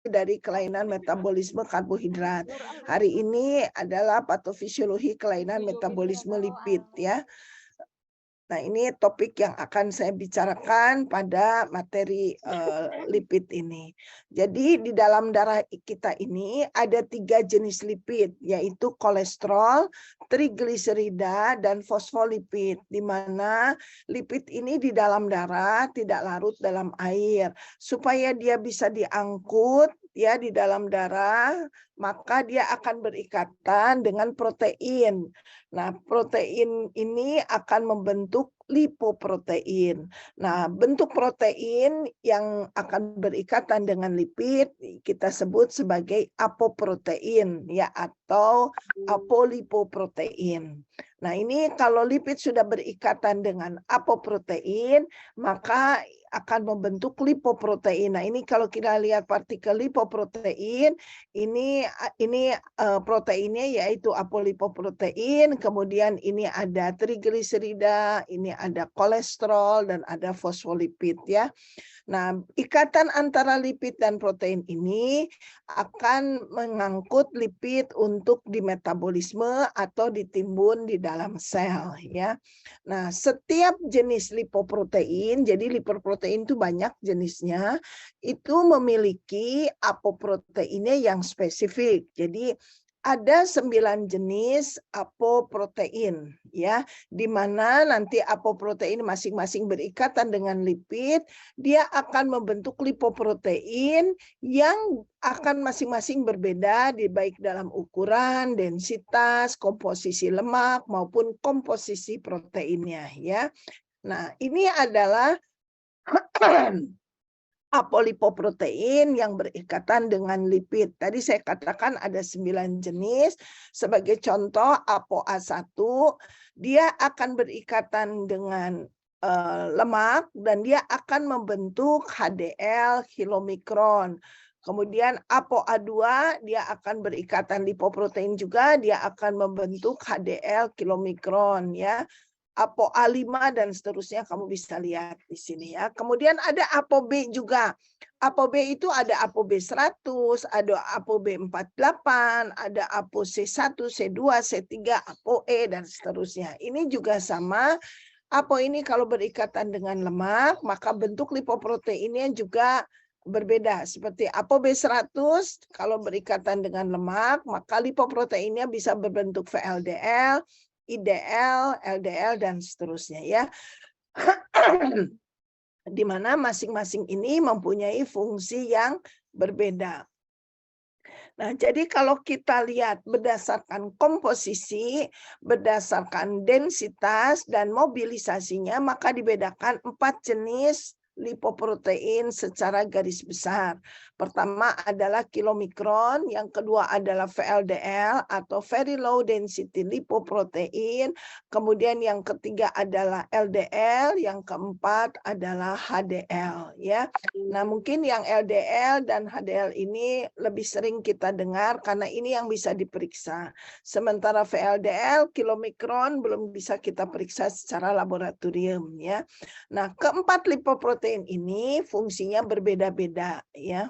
dari kelainan metabolisme karbohidrat. Hari ini adalah patofisiologi kelainan metabolisme lipid ya. Nah, ini topik yang akan saya bicarakan pada materi lipid ini. Jadi di dalam darah kita ini ada 3 jenis lipid, yaitu kolesterol, trigliserida, dan fosfolipid, di mana lipid ini di dalam darah tidak larut dalam air. Supaya dia bisa diangkut ya di dalam darah, maka dia akan berikatan dengan protein. Nah, protein ini akan membentuk lipoprotein. Nah, bentuk protein yang akan berikatan dengan lipid kita sebut sebagai apoprotein ya, atau apolipoprotein. Nah, ini kalau lipid sudah berikatan dengan apoprotein, maka akan membentuk lipoprotein. Nah, ini kalau kita lihat partikel lipoprotein, ini proteinnya yaitu apolipoprotein, kemudian ini ada trigliserida, ini ada kolesterol, dan ada fosfolipid ya. Nah, ikatan antara lipid dan protein ini akan mengangkut lipid untuk dimetabolisme atau ditimbun di dalam sel ya. Nah, setiap jenis lipoprotein, jadi lipoprotein itu banyak jenisnya, itu memiliki apoproteinnya yang spesifik. Jadi ada 9 jenis apoprotein ya, di mana nanti apoprotein masing-masing berikatan dengan lipid, dia akan membentuk lipoprotein yang akan masing-masing berbeda di baik dalam ukuran, densitas, komposisi lemak maupun komposisi proteinnya ya. Nah, ini adalah apolipoprotein yang berikatan dengan lipid. Tadi saya katakan ada 9 jenis. Sebagai contoh, ApoA1, dia akan berikatan dengan lemak dan dia akan membentuk HDL kilomikron. Kemudian ApoA2 dia akan berikatan lipoprotein juga, dia akan membentuk HDL kilomikron ya. ApoA5 dan seterusnya kamu bisa lihat di sini ya. Kemudian ada ApoB juga. ApoB itu ada ApoB100, ada ApoB48, ada ApoC1, C2, C3, ApoE dan seterusnya. Ini juga sama. Apo ini kalau berikatan dengan lemak, maka bentuk lipoproteinnya juga berbeda. Seperti ApoB100 kalau berikatan dengan lemak, maka lipoproteinnya bisa berbentuk VLDL, IDL, LDL, dan seterusnya ya. Di mana masing-masing ini mempunyai fungsi yang berbeda. Nah, jadi kalau kita lihat berdasarkan komposisi, berdasarkan densitas, dan mobilisasinya, maka dibedakan 4 jenis lipoprotein secara garis besar. Pertama adalah kilomikron, yang kedua adalah VLDL atau very low density lipoprotein, kemudian yang ketiga adalah LDL, yang keempat adalah HDL ya. Nah, mungkin yang LDL dan HDL ini lebih sering kita dengar karena ini yang bisa diperiksa. Sementara VLDL, kilomikron belum bisa kita periksa secara laboratorium ya. Nah, keempat lipoprotein ini fungsinya berbeda-beda ya.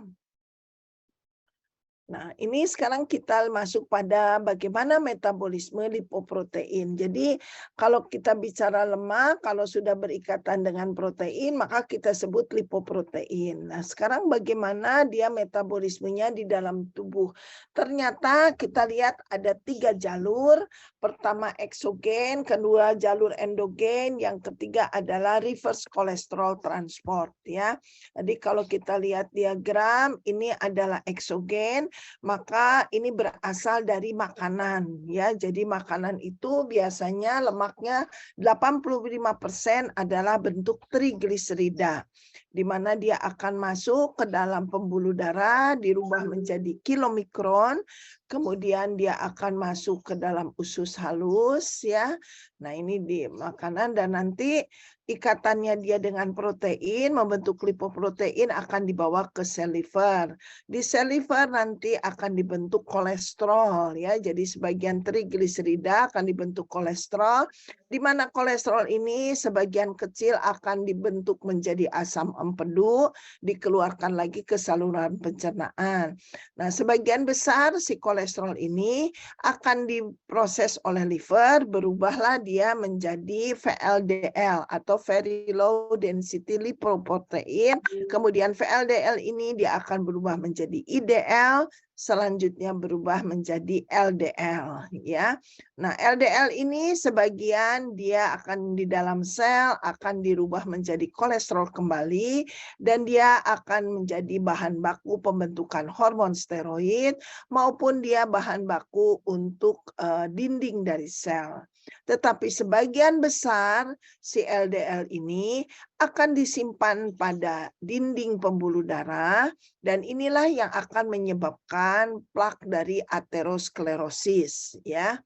Nah, ini sekarang kita masuk pada bagaimana metabolisme lipoprotein. Jadi, kalau kita bicara lemak, kalau sudah berikatan dengan protein, maka kita sebut lipoprotein. Nah, sekarang bagaimana dia metabolismenya di dalam tubuh? Ternyata kita lihat ada 3 jalur. Pertama eksogen, kedua jalur endogen, yang ketiga adalah reverse cholesterol transport ya. Jadi kalau kita lihat diagram, ini adalah eksogen, maka ini berasal dari makanan ya. Jadi makanan itu biasanya lemaknya 85% adalah bentuk trigliserida, di mana dia akan masuk ke dalam pembuluh darah, dirubah menjadi kilomikron, kemudian dia akan masuk ke dalam usus halus ya. Nah, ini di makanan, dan nanti ikatannya dia dengan protein, membentuk lipoprotein, akan dibawa ke sel liver. Di sel liver nanti akan dibentuk kolesterol ya. Jadi sebagian trigliserida akan dibentuk kolesterol, di mana kolesterol ini sebagian kecil akan dibentuk menjadi asam empedu, dikeluarkan lagi ke saluran pencernaan. Nah, sebagian besar si kolesterol ini akan diproses oleh liver, berubahlah dia menjadi VLDL atau very low density lipoprotein. Kemudian VLDL ini dia akan berubah menjadi IDL, selanjutnya berubah menjadi LDL, ya. Nah, LDL ini sebagian dia akan di dalam sel akan dirubah menjadi kolesterol kembali, dan dia akan menjadi bahan baku pembentukan hormon steroid maupun dia bahan baku untuk dinding dari sel. Tetapi sebagian besar si LDL ini akan disimpan pada dinding pembuluh darah, dan inilah yang akan menyebabkan plak dari aterosklerosis, ya.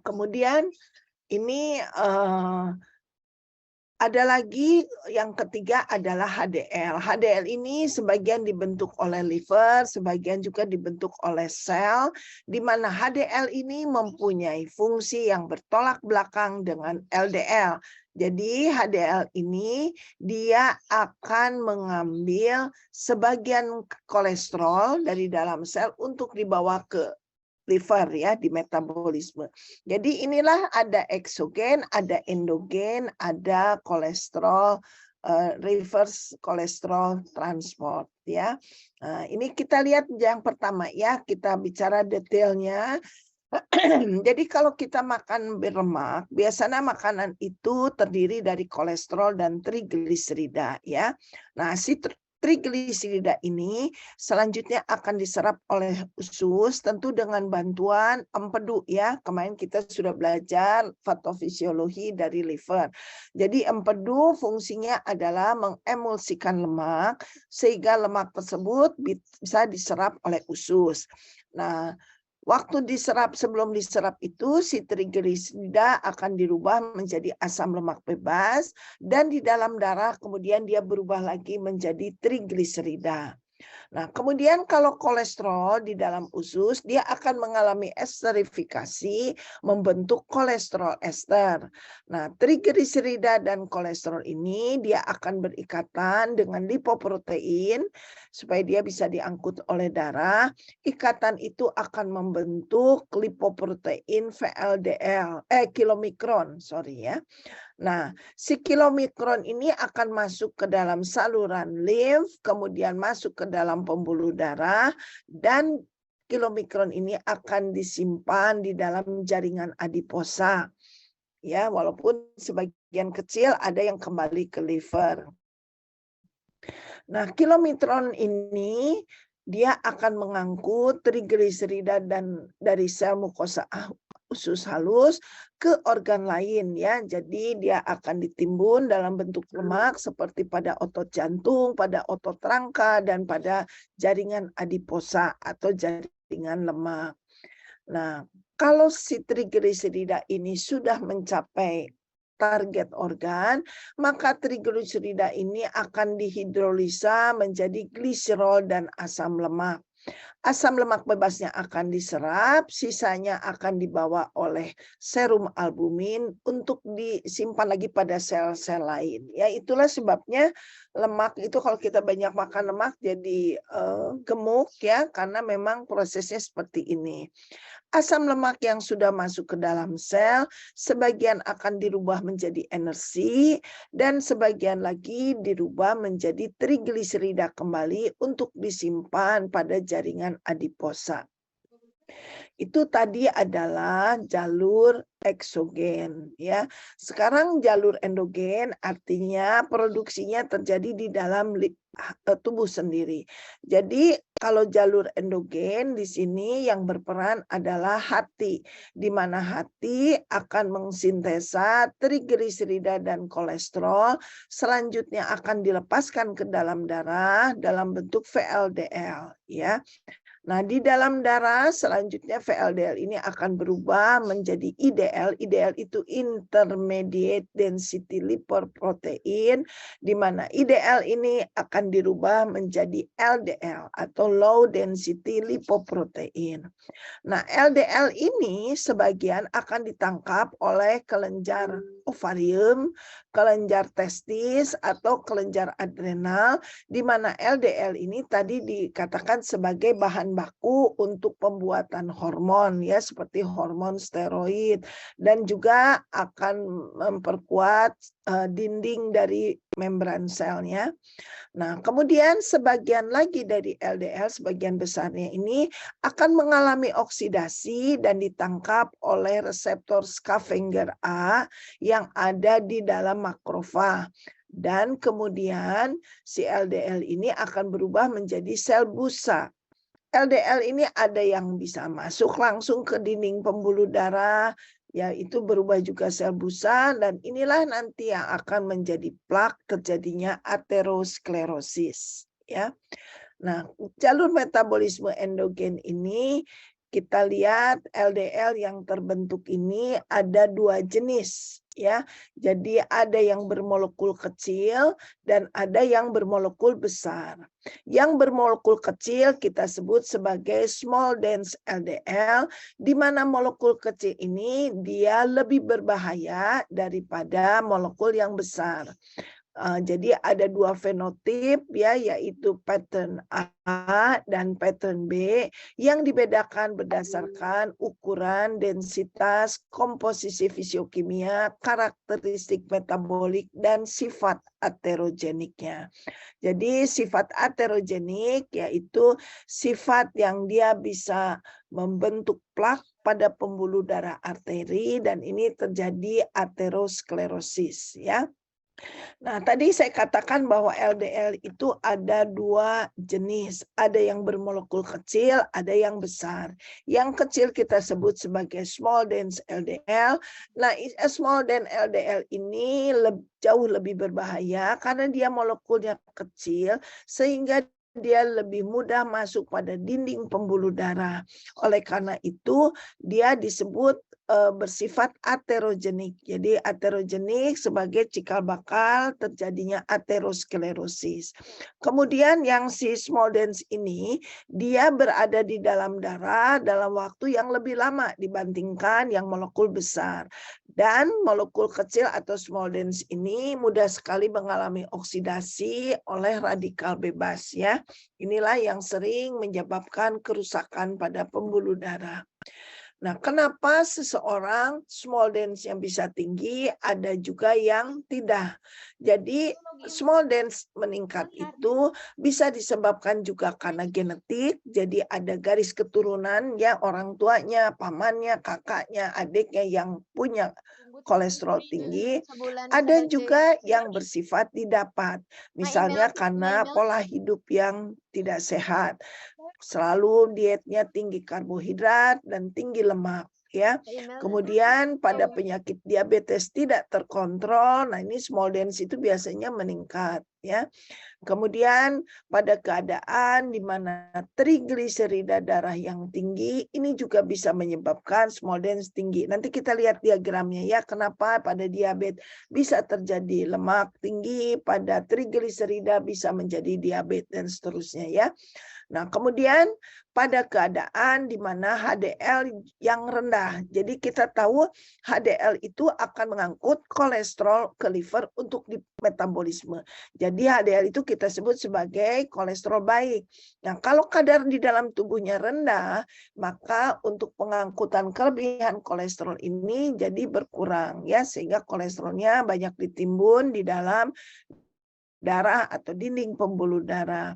Kemudian ini ada lagi yang ketiga adalah HDL. HDL ini sebagian dibentuk oleh liver, sebagian juga dibentuk oleh sel, di mana HDL ini mempunyai fungsi yang bertolak belakang dengan LDL. Jadi HDL ini dia akan mengambil sebagian kolesterol dari dalam sel untuk dibawa ke liver, ya, di metabolisme. Jadi inilah ada eksogen, ada endogen, ada kolesterol reverse kolesterol transport, ya. Nah, ini kita lihat yang pertama, ya, kita bicara detailnya. Jadi kalau kita makan berlemak, biasanya makanan itu terdiri dari kolesterol dan trigliserida, ya. Nah, si trigliserida ini selanjutnya akan diserap oleh usus, tentu dengan bantuan empedu, ya. Kemarin kita sudah belajar patofisiologi dari liver. Jadi empedu fungsinya adalah mengemulsikan lemak sehingga lemak tersebut bisa diserap oleh usus. Nah, waktu diserap, sebelum diserap itu si trigliserida akan dirubah menjadi asam lemak bebas, dan di dalam darah kemudian dia berubah lagi menjadi trigliserida. Nah, kemudian kalau kolesterol di dalam usus, dia akan mengalami esterifikasi, membentuk kolesterol ester. Nah, trigliserida dan kolesterol ini dia akan berikatan dengan lipoprotein supaya dia bisa diangkut oleh darah. Ikatan itu akan membentuk lipoprotein VLDL, kilomikron, sorry, ya. Nah, si kilomikron ini akan masuk ke dalam saluran limf, kemudian masuk ke dalam pembuluh darah, dan kilomikron ini akan disimpan di dalam jaringan adiposa. Ya, walaupun sebagian kecil ada yang kembali ke liver. Nah, kilomikron ini dia akan mengangkut trigliserida dan dari sel mukosa usus halus ke organ lain, ya. Jadi dia akan ditimbun dalam bentuk lemak seperti pada otot jantung, pada otot rangka, dan pada jaringan adiposa atau jaringan lemak. Nah, kalau si trigliserida ini sudah mencapai target organ, maka trigliserida ini akan dihidrolisa menjadi gliserol dan asam lemak. Asam lemak bebasnya akan diserap, sisanya akan dibawa oleh serum albumin untuk disimpan lagi pada sel-sel lain. Ya, itulah sebabnya lemak itu kalau kita banyak makan lemak jadi gemuk, ya, karena memang prosesnya seperti ini. Asam lemak yang sudah masuk ke dalam sel, sebagian akan dirubah menjadi energi, dan sebagian lagi dirubah menjadi trigliserida kembali untuk disimpan pada jaringan adiposa. Itu tadi adalah jalur eksogen, ya. Sekarang jalur endogen artinya produksinya terjadi di dalam tubuh sendiri. Jadi kalau jalur endogen di sini yang berperan adalah hati, di mana hati akan mensintesa trigliserida dan kolesterol, selanjutnya akan dilepaskan ke dalam darah dalam bentuk VLDL, ya. Nah, di dalam darah selanjutnya VLDL ini akan berubah menjadi IDL. IDL itu intermediate density lipoprotein, di mana IDL ini akan dirubah menjadi LDL atau low density lipoprotein. Nah, LDL ini sebagian akan ditangkap oleh kelenjar ovarium, kelenjar testis, atau kelenjar adrenal, di mana LDL ini tadi dikatakan sebagai bahan baku untuk pembuatan hormon, ya, seperti hormon steroid, dan juga akan memperkuat dinding dari membran selnya. Nah, kemudian sebagian lagi dari LDL, sebagian besarnya ini akan mengalami oksidasi dan ditangkap oleh reseptor scavenger A yang ada di dalam makrofag. Dan kemudian si LDL ini akan berubah menjadi sel busa. LDL ini ada yang bisa masuk langsung ke dinding pembuluh darah, yaitu berubah juga sel busa, dan inilah nanti yang akan menjadi plak terjadinya aterosklerosis, ya. Nah, jalur metabolisme endogen ini kita lihat LDL yang terbentuk ini ada 2 jenis, ya. Jadi ada yang bermolekul kecil dan ada yang bermolekul besar. Yang bermolekul kecil kita sebut sebagai small dense LDL, di mana molekul kecil ini dia lebih berbahaya daripada molekul yang besar. Jadi ada 2 fenotip, ya, yaitu pattern A dan pattern B yang dibedakan berdasarkan ukuran, densitas, komposisi fisiokimia, karakteristik metabolik, dan sifat aterogeniknya. Jadi sifat aterogenik yaitu sifat yang dia bisa membentuk plak pada pembuluh darah arteri, dan ini terjadi aterosklerosis, ya. Nah, tadi saya katakan bahwa LDL itu ada 2 jenis. Ada yang bermolekul kecil, ada yang besar. Yang kecil kita sebut sebagai small dense LDL. Nah, small dense LDL ini jauh lebih berbahaya karena dia molekulnya kecil, sehingga dia lebih mudah masuk pada dinding pembuluh darah. Oleh karena itu, dia disebut bersifat aterogenik. Jadi aterogenik sebagai cikal bakal terjadinya aterosklerosis. Kemudian yang si small dense ini dia berada di dalam darah dalam waktu yang lebih lama dibandingkan yang molekul besar. Dan molekul kecil atau small dense ini mudah sekali mengalami oksidasi oleh radikal bebas, ya. Inilah yang sering menyebabkan kerusakan pada pembuluh darah. Nah, kenapa seseorang small dense yang bisa tinggi, ada juga yang tidak. Jadi small dense meningkat itu bisa disebabkan juga karena genetik, jadi ada garis keturunan, ya, orang tuanya, pamannya, kakaknya, adiknya yang punya kolesterol tinggi. Ada juga yang bersifat didapat, misalnya karena pola hidup yang tidak sehat. Selalu dietnya tinggi karbohidrat dan tinggi lemak, ya. Kemudian pada penyakit diabetes tidak terkontrol, nah ini small dense itu biasanya meningkat, ya. Kemudian pada keadaan di mana trigliserida darah yang tinggi, ini juga bisa menyebabkan small dense tinggi. Nanti kita lihat diagramnya, ya, kenapa pada diabetes bisa terjadi lemak tinggi, pada trigliserida bisa menjadi diabetes dan seterusnya, ya. Nah, kemudian pada keadaan di mana HDL yang rendah. Jadi kita tahu HDL itu akan mengangkut kolesterol ke liver untuk di metabolisme. Jadi HDL itu kita sebut sebagai kolesterol baik. Nah, kalau kadar di dalam tubuhnya rendah, maka untuk pengangkutan kelebihan kolesterol ini jadi berkurang, ya, sehingga kolesterolnya banyak ditimbun di dalam darah atau dinding pembuluh darah.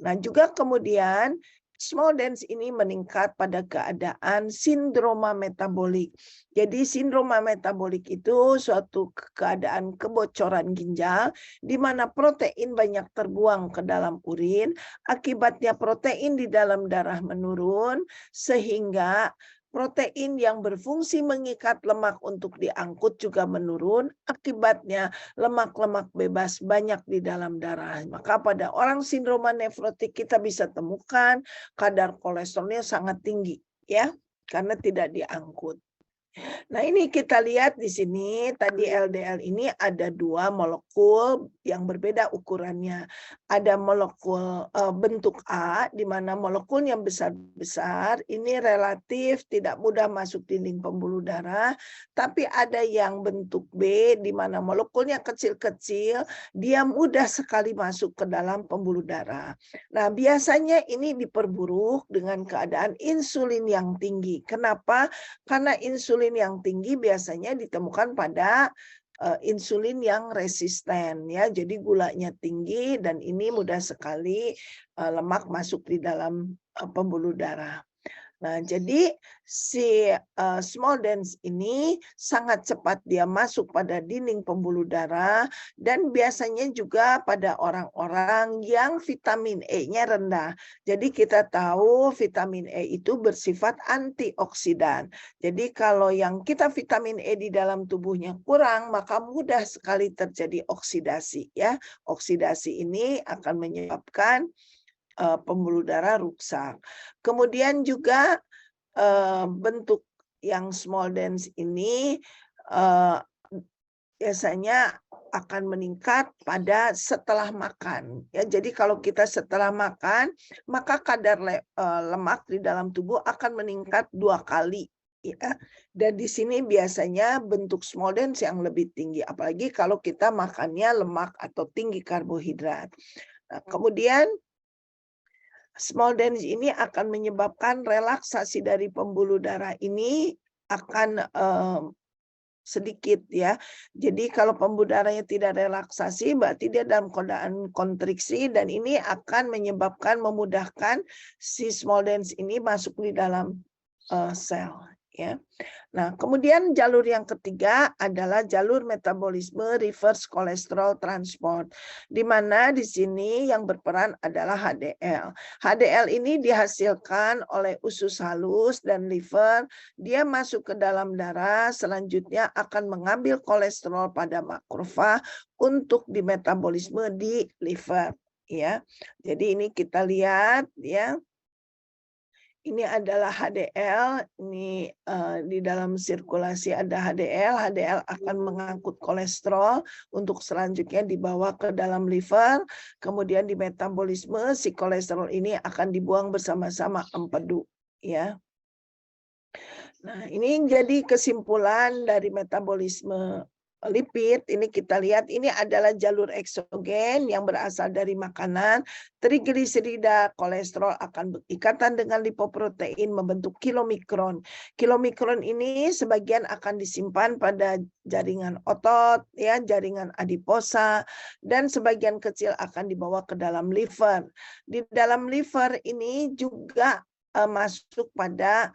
Nah, juga kemudian small dense ini meningkat pada keadaan sindroma metabolik. Jadi sindroma metabolik itu suatu keadaan kebocoran ginjal di mana protein banyak terbuang ke dalam urin, akibatnya protein di dalam darah menurun sehingga Protein yang berfungsi mengikat lemak untuk diangkut juga menurun, akibatnya lemak-lemak bebas banyak di dalam darah. Maka pada orang sindroma nefrotik kita bisa temukan kadar kolesterolnya sangat tinggi, ya, karena tidak diangkut. Nah, ini kita lihat di sini, tadi LDL ini ada 2 molekul yang berbeda ukurannya. Ada molekul bentuk A, di mana molekulnya besar-besar, ini relatif tidak mudah masuk dinding pembuluh darah, tapi ada yang bentuk B, di mana molekulnya kecil-kecil, dia mudah sekali masuk ke dalam pembuluh darah. Nah, biasanya ini diperburuk dengan keadaan insulin yang tinggi. Kenapa? Karena insulin yang tinggi biasanya ditemukan pada insulin yang resisten, ya. Jadi gulanya tinggi dan ini mudah sekali lemak masuk di dalam pembuluh darah. Nah, jadi si small dense ini sangat cepat dia masuk pada dinding pembuluh darah dan biasanya juga pada orang-orang yang vitamin E-nya rendah. Jadi kita tahu vitamin E itu bersifat antioksidan. Jadi kalau yang kita vitamin E di dalam tubuhnya kurang, maka mudah sekali terjadi oksidasi, ya. Oksidasi ini akan menyebabkan pembuluh darah rusak. Kemudian juga bentuk yang small dense ini biasanya akan meningkat pada setelah makan, ya. Jadi kalau kita setelah makan, maka kadar lemak di dalam tubuh akan meningkat 2 kali, ya. Dan di sini biasanya bentuk small dense yang lebih tinggi, apalagi kalau kita makannya lemak atau tinggi karbohidrat. Nah, kemudian small dense ini akan menyebabkan relaksasi dari pembuluh darah ini akan sedikit, ya. Jadi kalau pembuluh darahnya tidak relaksasi berarti dia dalam keadaan kontriksi dan ini akan menyebabkan memudahkan si small dense ini masuk di dalam sel, ya. Nah, kemudian jalur yang ketiga adalah jalur metabolisme reverse cholesterol transport, di mana di sini yang berperan adalah HDL. HDL ini dihasilkan oleh usus halus dan liver, dia masuk ke dalam darah, selanjutnya akan mengambil kolesterol pada makrofag untuk dimetabolisme di liver, ya. Jadi ini kita lihat, ya. Ini adalah HDL, ini di dalam sirkulasi ada HDL, HDL akan mengangkut kolesterol untuk selanjutnya dibawa ke dalam liver, kemudian di metabolisme si kolesterol ini akan dibuang bersama-sama empedu, ya. Nah, ini jadi kesimpulan dari metabolisme lipid. Ini kita lihat, ini adalah jalur eksogen yang berasal dari makanan. Trigliserida, kolesterol akan berikatan dengan lipoprotein membentuk kilomikron. Kilomikron ini sebagian akan disimpan pada jaringan otot, ya, jaringan adiposa, dan sebagian kecil akan dibawa ke dalam liver. Di dalam liver ini juga masuk pada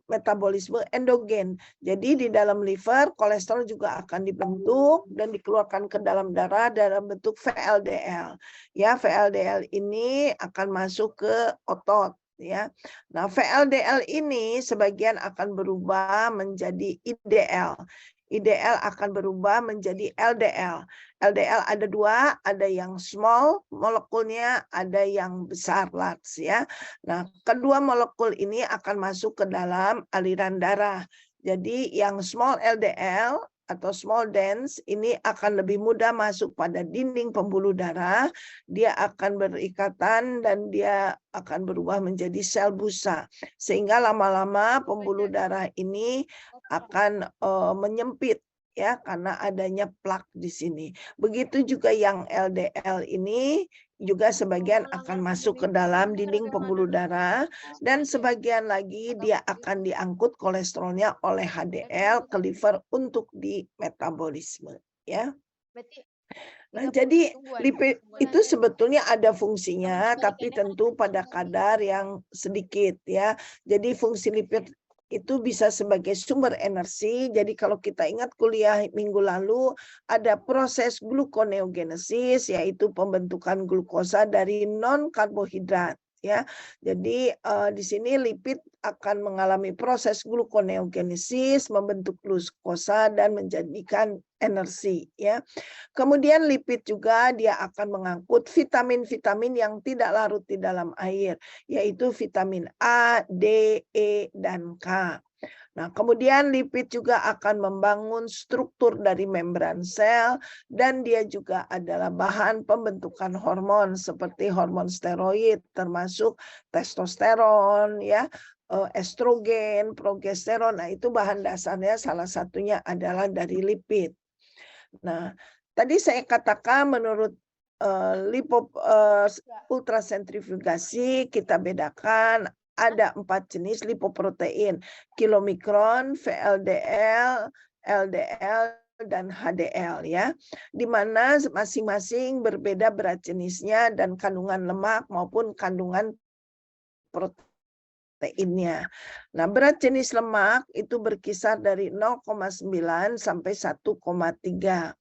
metabolisme endogen. Jadi di dalam liver kolesterol juga akan dibentuk dan dikeluarkan ke dalam darah dalam bentuk VLDL. Ya, VLDL ini akan masuk ke otot, ya. Nah, VLDL ini sebagian akan berubah menjadi IDL. IDL akan berubah menjadi LDL. LDL ada 2, ada yang small molekulnya, ada yang besar large, ya. Nah, kedua molekul ini akan masuk ke dalam aliran darah. Jadi yang small LDL atau small dense ini akan lebih mudah masuk pada dinding pembuluh darah, dia akan berikatan dan dia akan berubah menjadi sel busa. Sehingga lama-lama pembuluh darah ini akan menyempit, ya, karena adanya plak di sini. Begitu juga yang LDL ini juga sebagian akan masuk ke dalam dinding pembuluh darah dan sebagian lagi dia akan diangkut kolesterolnya oleh HDL ke liver untuk dimetabolisme, ya. Nah, jadi lipid itu sebetulnya ada fungsinya, tapi tentu pada kadar yang sedikit, ya. Jadi fungsi lipid itu bisa sebagai sumber energi. Jadi kalau kita ingat kuliah minggu lalu, ada proses gluconeogenesis, yaitu pembentukan glukosa dari non-karbohidrat, ya. Jadi di sini lipid akan mengalami proses gluconeogenesis, membentuk glukosa dan menjadikan energi, ya. Kemudian lipid juga dia akan mengangkut vitamin-vitamin yang tidak larut di dalam air, yaitu vitamin A, D, E, dan K. Nah, kemudian lipid juga akan membangun struktur dari membran sel dan dia juga adalah bahan pembentukan hormon seperti hormon steroid termasuk testosteron, ya, estrogen, progesteron. Nah, itu bahan dasarnya salah satunya adalah dari lipid. Nah, tadi saya katakan menurut ultrasentrifugasi kita bedakan ada 4 jenis lipoprotein, kilomikron, VLDL, LDL, dan HDL, ya, di mana masing-masing berbeda berat jenisnya dan kandungan lemak maupun kandungan proteinnya. Nah, berat jenis lemak itu berkisar dari 0,9 sampai 1,3.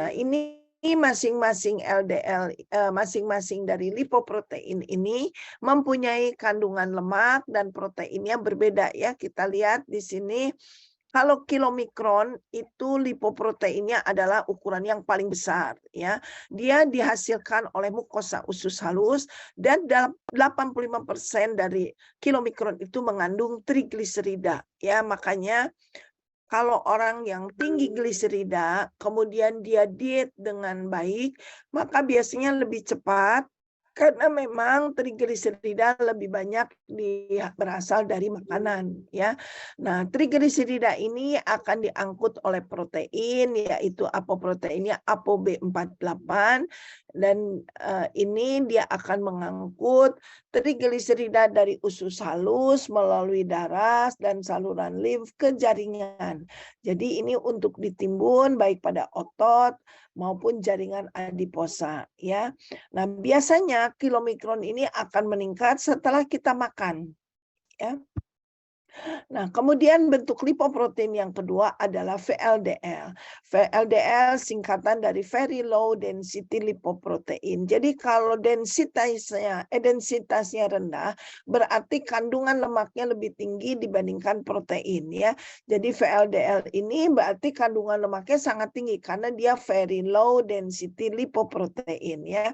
Nah, ini masing-masing LDL, masing-masing dari lipoprotein ini mempunyai kandungan lemak dan proteinnya berbeda, ya. Kita lihat di sini kalau kilomikron itu lipoproteinnya adalah ukuran yang paling besar, ya. Dia dihasilkan oleh mukosa usus halus dan dalam 85% dari kilomikron itu mengandung trigliserida, ya. Makanya kalau orang yang tinggi gliserida, kemudian dia diet dengan baik, maka biasanya lebih cepat karena memang trigliserida lebih banyak berasal dari makanan, ya. Nah, trigliserida ini akan diangkut oleh protein, yaitu apoproteinnya ApoB48, dan ini dia akan mengangkut trigliserida dari usus halus melalui darah dan saluran limf ke jaringan. Jadi ini untuk ditimbun baik pada otot maupun jaringan adiposa, ya. Nah, biasanya kilomikron ini akan meningkat setelah kita makan, ya. Nah, kemudian bentuk lipoprotein yang kedua adalah VLDL. VLDL singkatan dari very low density lipoprotein. Jadi kalau densitasnya rendah, berarti kandungan lemaknya lebih tinggi dibandingkan protein, ya. Jadi VLDL ini berarti kandungan lemaknya sangat tinggi karena dia very low density lipoprotein, ya.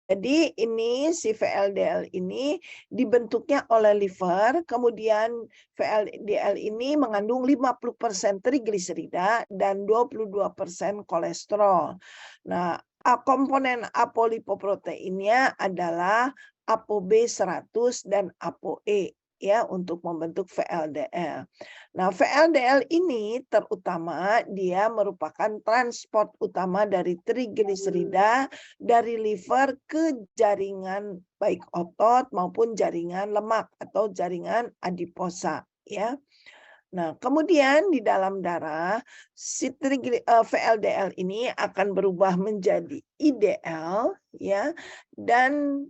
Jadi ini si VLDL ini dibentuknya oleh liver, kemudian VLDL ini mengandung 50% trigliserida dan 22% kolesterol. Nah, komponen apolipoproteinnya adalah ApoB100 dan ApoE, ya, untuk membentuk VLDL. Nah, VLDL ini terutama dia merupakan transport utama dari trigliserida dari liver ke jaringan baik otot maupun jaringan lemak atau jaringan adiposa, ya. Nah, kemudian di dalam darah si VLDL ini akan berubah menjadi IDL, ya, dan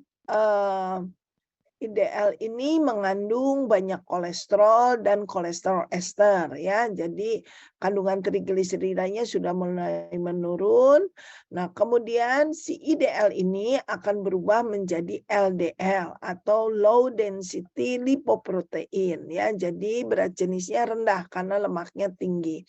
IDL ini mengandung banyak kolesterol dan kolesterol ester, ya. Jadi kandungan trigliseridanya sudah mulai menurun. Nah, kemudian si IDL ini akan berubah menjadi LDL atau low density lipoprotein, ya. Jadi berat jenisnya rendah karena lemaknya tinggi.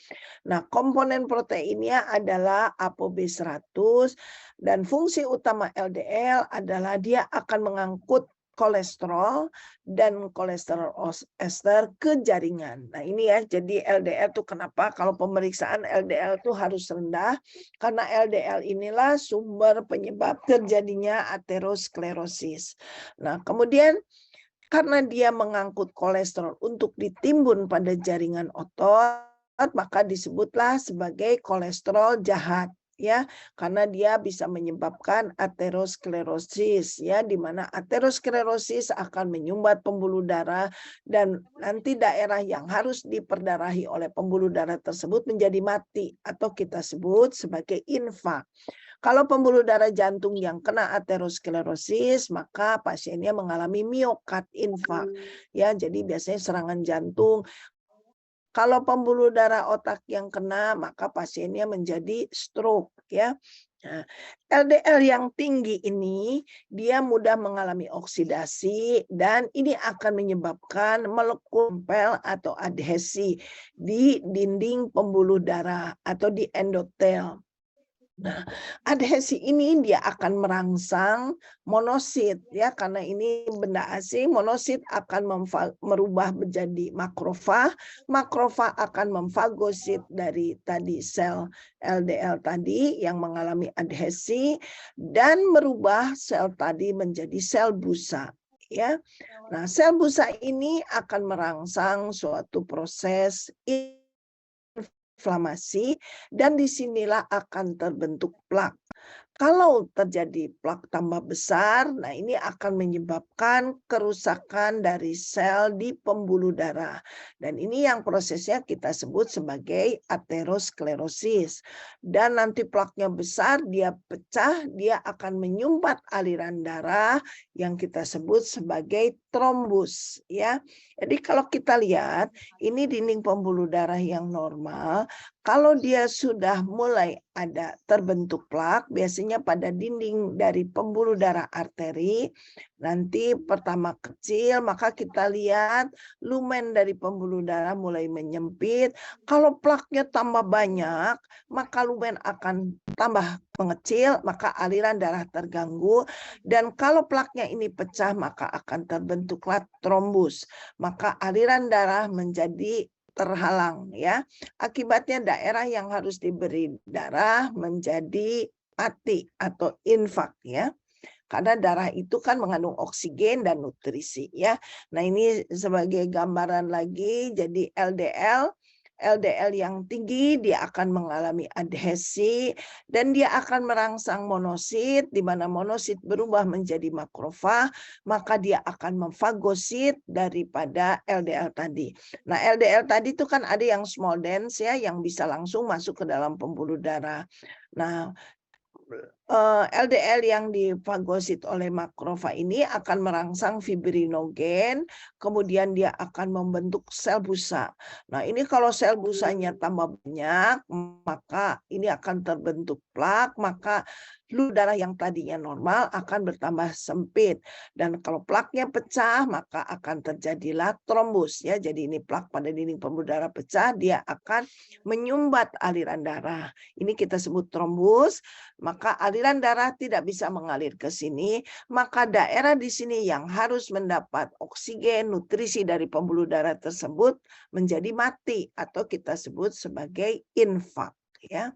Nah, komponen proteinnya adalah ApoB100 dan fungsi utama LDL adalah dia akan mengangkut kolesterol dan kolesterol ester ke jaringan. Nah, ini ya, jadi LDL itu kenapa kalau pemeriksaan LDL itu harus rendah, karena LDL inilah sumber penyebab terjadinya aterosklerosis. Nah, kemudian karena dia mengangkut kolesterol untuk ditimbun pada jaringan otot, maka disebutlah sebagai kolesterol jahat, ya, karena dia bisa menyebabkan aterosklerosis, ya, di mana aterosklerosis akan menyumbat pembuluh darah dan nanti daerah yang harus diperdarahi oleh pembuluh darah tersebut menjadi mati atau kita sebut sebagai infark. Kalau pembuluh darah jantung yang kena aterosklerosis, maka pasiennya mengalami miokard infark, ya, jadi biasanya serangan jantung. Kalau pembuluh darah otak yang kena, maka pasiennya menjadi stroke, ya. Nah, LDL yang tinggi ini dia mudah mengalami oksidasi dan ini akan menyebabkan melekumpel atau adhesi di dinding pembuluh darah atau di endotel. Nah, adhesi ini dia akan merangsang monosit ya, karena ini benda asing. Monosit akan merubah menjadi makrofag, makrofag akan memfagosit dari tadi sel LDL tadi yang mengalami adhesi dan merubah sel tadi menjadi sel busa ya. Nah, sel busa ini akan merangsang suatu proses inflamasi dan disinilah akan terbentuk plak. Kalau terjadi plak tambah besar, nah ini akan menyebabkan kerusakan dari sel di pembuluh darah. Dan ini yang prosesnya kita sebut sebagai aterosklerosis. Dan nanti plaknya besar, dia pecah, dia akan menyumbat aliran darah yang kita sebut sebagai trombus. Ya. Jadi kalau kita lihat, ini dinding pembuluh darah yang normal, kalau dia sudah mulai ada terbentuk plak, biasanya pada dinding dari pembuluh darah arteri, nanti pertama kecil, maka kita lihat lumen dari pembuluh darah mulai menyempit. Kalau plaknya tambah banyak, maka lumen akan tambah mengecil, maka aliran darah terganggu. Dan kalau plaknya ini pecah, maka akan terbentuklah trombus. Maka aliran darah menjadi terhalang ya. Akibatnya daerah yang harus diberi darah menjadi mati atau infak ya. Karena darah itu kan mengandung oksigen dan nutrisi ya. Nah, ini sebagai gambaran lagi, jadi LDL yang tinggi dia akan mengalami adhesi dan dia akan merangsang monosit, di mana monosit berubah menjadi makrofag, maka dia akan memfagosit daripada LDL tadi. Nah, LDL tadi itu kan ada yang small dense ya, yang bisa langsung masuk ke dalam pembuluh darah. Nah, LDL yang difagosit oleh makrofag ini akan merangsang fibrinogen, kemudian dia akan membentuk sel busa. Nah, ini kalau sel busanya tambah banyak, maka ini akan terbentuk plak, maka fluid darah yang tadinya normal akan bertambah sempit. Dan kalau plaknya pecah, maka akan terjadilah trombus ya. Jadi ini plak pada dinding pembuluh darah pecah, dia akan menyumbat aliran darah. Ini kita sebut trombus, maka aliran darah tidak bisa mengalir ke sini, maka daerah di sini yang harus mendapat oksigen, nutrisi dari pembuluh darah tersebut menjadi mati atau kita sebut sebagai infak ya.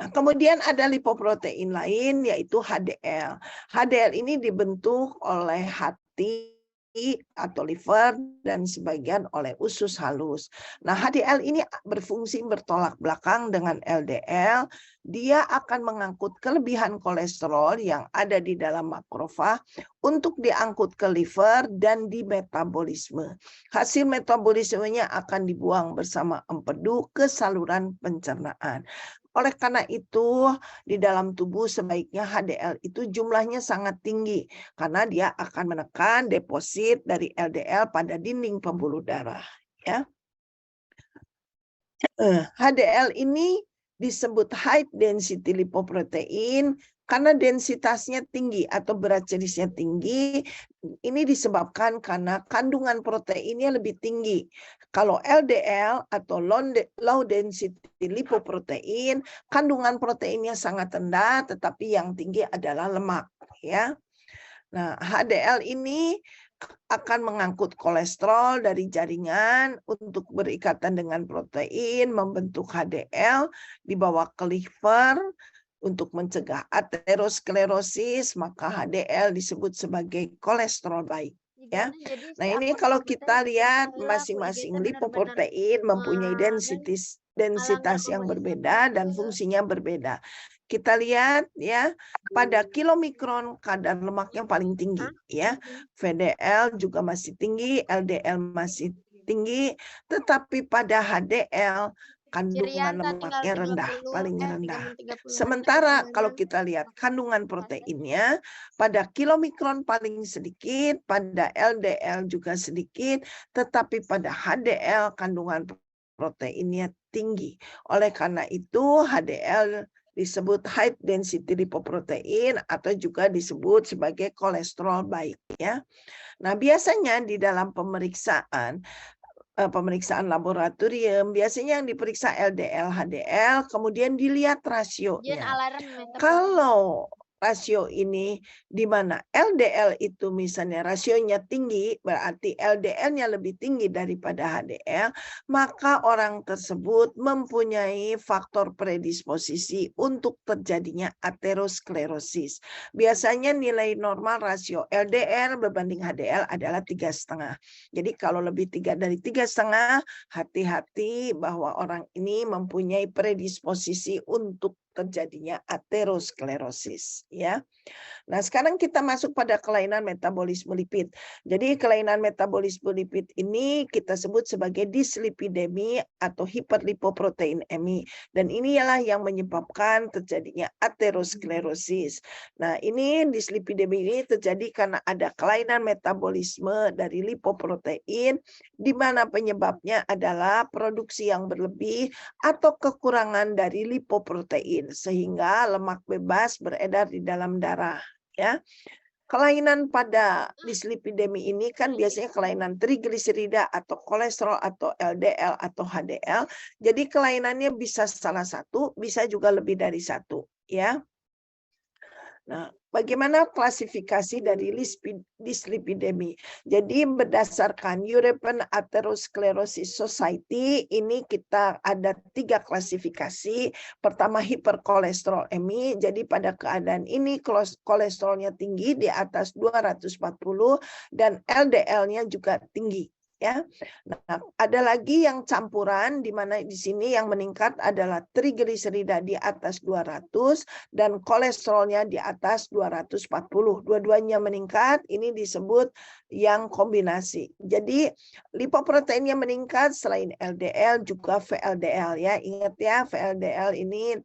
Nah, kemudian ada lipoprotein lain yaitu HDL. HDL ini dibentuk oleh hati atau liver dan sebagian oleh usus halus. Nah, HDL ini berfungsi bertolak belakang dengan LDL. Dia akan mengangkut kelebihan kolesterol yang ada di dalam makrofag untuk diangkut ke liver dan di metabolisme. Hasil metabolismenya akan dibuang bersama empedu ke saluran pencernaan. Oleh karena itu, di dalam tubuh sebaiknya HDL itu jumlahnya sangat tinggi karena dia akan menekan deposit dari LDL pada dinding pembuluh darah. Ya, HDL ini disebut high density lipoprotein karena densitasnya tinggi atau berat jenisnya tinggi. Ini disebabkan karena kandungan proteinnya lebih tinggi. Kalau LDL atau low density lipoprotein, kandungan proteinnya sangat rendah, tetapi yang tinggi adalah lemak. Ya. Nah, HDL ini akan mengangkut kolesterol dari jaringan untuk berikatan dengan protein, membentuk HDL, dibawa ke liver untuk mencegah aterosklerosis, maka HDL disebut sebagai kolesterol baik. Ya. Nah, ini kalau kita lihat masing-masing lipoprotein mempunyai densitas yang berbeda dan fungsinya berbeda. Kita lihat ya, pada kilomikron kadar lemak yang paling tinggi ya. VDL juga masih tinggi, LDL masih tinggi, tetapi pada HDL kandungan lemaknya rendah, paling rendah. Sementara kalau kita lihat kandungan proteinnya pada kilomikron paling sedikit, pada LDL juga sedikit, tetapi pada HDL kandungan proteinnya tinggi. Oleh karena itu HDL disebut high density lipoprotein atau juga disebut sebagai kolesterol baik ya. Nah, biasanya di dalam pemeriksaan laboratorium, biasanya yang diperiksa LDL, HDL, kemudian dilihat rasionya. Kalau rasio ini di mana LDL itu misalnya rasionya tinggi, berarti LDL-nya lebih tinggi daripada HDL, maka orang tersebut mempunyai faktor predisposisi untuk terjadinya aterosklerosis. Biasanya nilai normal rasio LDL berbanding HDL adalah 3,5. Jadi kalau lebih dari 3,5, hati-hati bahwa orang ini mempunyai predisposisi untuk terjadinya aterosklerosis ya. Nah, sekarang kita masuk pada kelainan metabolisme lipid. Jadi kelainan metabolisme lipid ini kita sebut sebagai dislipidemi atau hiperlipoproteinemi, dan ini ialah yang menyebabkan terjadinya aterosklerosis. Nah, ini dislipidemi ini terjadi karena ada kelainan metabolisme dari lipoprotein di mana penyebabnya adalah produksi yang berlebih atau kekurangan dari lipoprotein sehingga lemak bebas beredar di dalam darah ya. Kelainan pada dislipidemi ini kan biasanya kelainan trigliserida atau kolesterol atau LDL atau HDL. Jadi kelainannya bisa salah satu, bisa juga lebih dari satu ya. Nah, bagaimana klasifikasi dari dislipidemi? Jadi berdasarkan European Atherosclerosis Society, ini kita ada 3 klasifikasi. Pertama hiperkolesterolemi, jadi pada keadaan ini kolesterolnya tinggi di atas 240 dan LDL-nya juga tinggi. Ya, nah, ada lagi yang campuran di mana di sini yang meningkat adalah trigliserida di atas 200 dan kolesterolnya di atas 240. Dua-duanya meningkat, ini disebut yang kombinasi. Jadi lipoproteinnya meningkat selain LDL juga VLDL ya. Ingat ya, VLDL ini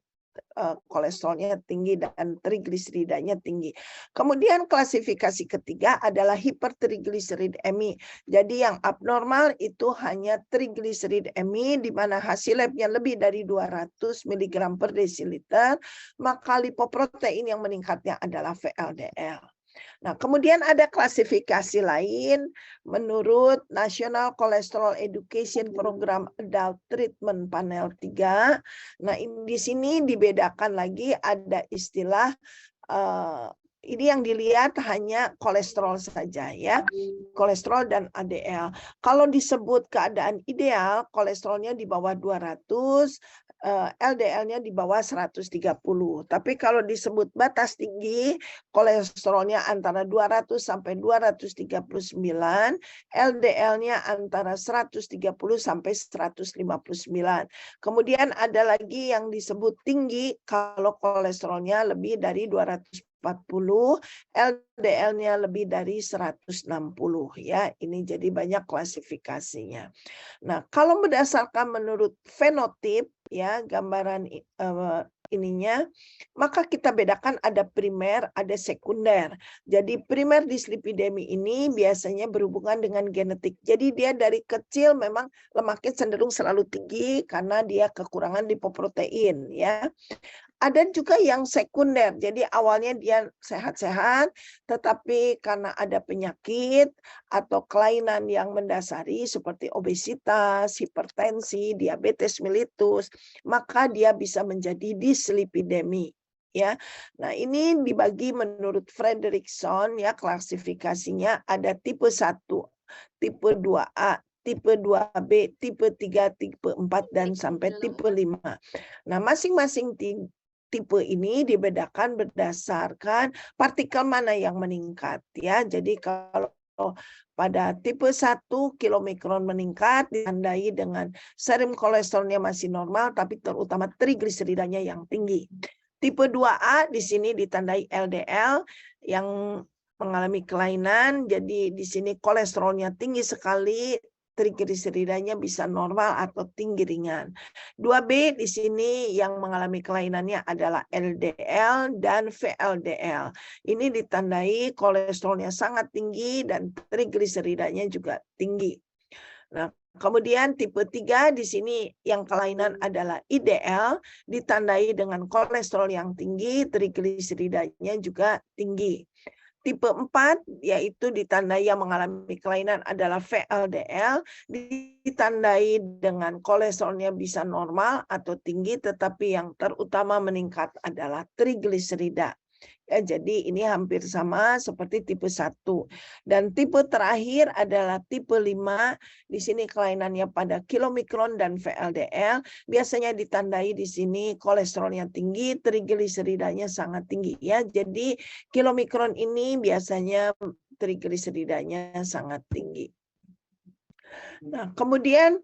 kolesterolnya tinggi dan trigliseridanya tinggi. Kemudian klasifikasi ketiga adalah hipertrigliseridemi. Jadi yang abnormal itu hanya trigliseridemi di mana hasil labnya lebih dari 200 mg per desiliter, maka lipoprotein yang meningkatnya adalah VLDL. Nah, kemudian ada klasifikasi lain menurut National Cholesterol Education Program Adult Treatment Panel 3. Nah, di sini dibedakan lagi ada istilah ini yang dilihat hanya kolesterol saja ya, kolesterol dan ADL. Kalau disebut keadaan ideal, kolesterolnya di bawah 200, LDL-nya di bawah 130. Tapi kalau disebut batas tinggi, kolesterolnya antara 200 sampai 239, LDL-nya antara 130 sampai 159. Kemudian ada lagi yang disebut tinggi kalau kolesterolnya lebih dari 240, LDL-nya lebih dari 160 ya. Ini jadi banyak klasifikasinya. Nah, kalau berdasarkan menurut fenotip ya, gambaran ininya, maka kita bedakan ada primer, ada sekunder. Jadi primer dislipidemi ini biasanya berhubungan dengan genetik. Jadi dia dari kecil memang lemaknya cenderung selalu tinggi karena dia kekurangan lipoprotein ya. Ada juga yang sekunder, jadi awalnya dia sehat-sehat, tetapi karena ada penyakit atau kelainan yang mendasari seperti obesitas, hipertensi, diabetes mellitus, maka dia bisa menjadi dislipidemi. Ya, nah ini dibagi menurut Fredrickson ya, klasifikasinya ada tipe 1, tipe 2A, tipe 2B, tipe 3, tipe 4, dan sampai tipe 5. Nah, masing-masing tipe ini dibedakan berdasarkan partikel mana yang meningkat ya. Jadi kalau pada tipe 1 kilomikron meningkat ditandai dengan serum kolesterolnya masih normal tapi terutama trigliseridanya yang tinggi. Tipe 2A di sini ditandai LDL yang mengalami kelainan, jadi di sini kolesterolnya tinggi sekali, trigliseridanya bisa normal atau tinggi ringan. 2B di sini yang mengalami kelainannya adalah LDL dan VLDL. Ini ditandai kolesterolnya sangat tinggi dan trigliseridanya juga tinggi. Nah, kemudian tipe 3 di sini yang kelainan adalah IDL, ditandai dengan kolesterol yang tinggi, trigliseridanya juga tinggi. Tipe 4 yaitu ditandai yang mengalami kelainan adalah VLDL, ditandai dengan kolesterolnya bisa normal atau tinggi, tetapi yang terutama meningkat adalah trigliserida. Ya, jadi ini hampir sama seperti tipe 1. Dan tipe terakhir adalah tipe 5. Di sini kelainannya pada kilomikron dan VLDL. Biasanya ditandai di sini kolesterolnya tinggi, trigliseridanya sangat tinggi. Ya, jadi kilomikron ini biasanya trigliseridanya sangat tinggi. Nah, kemudian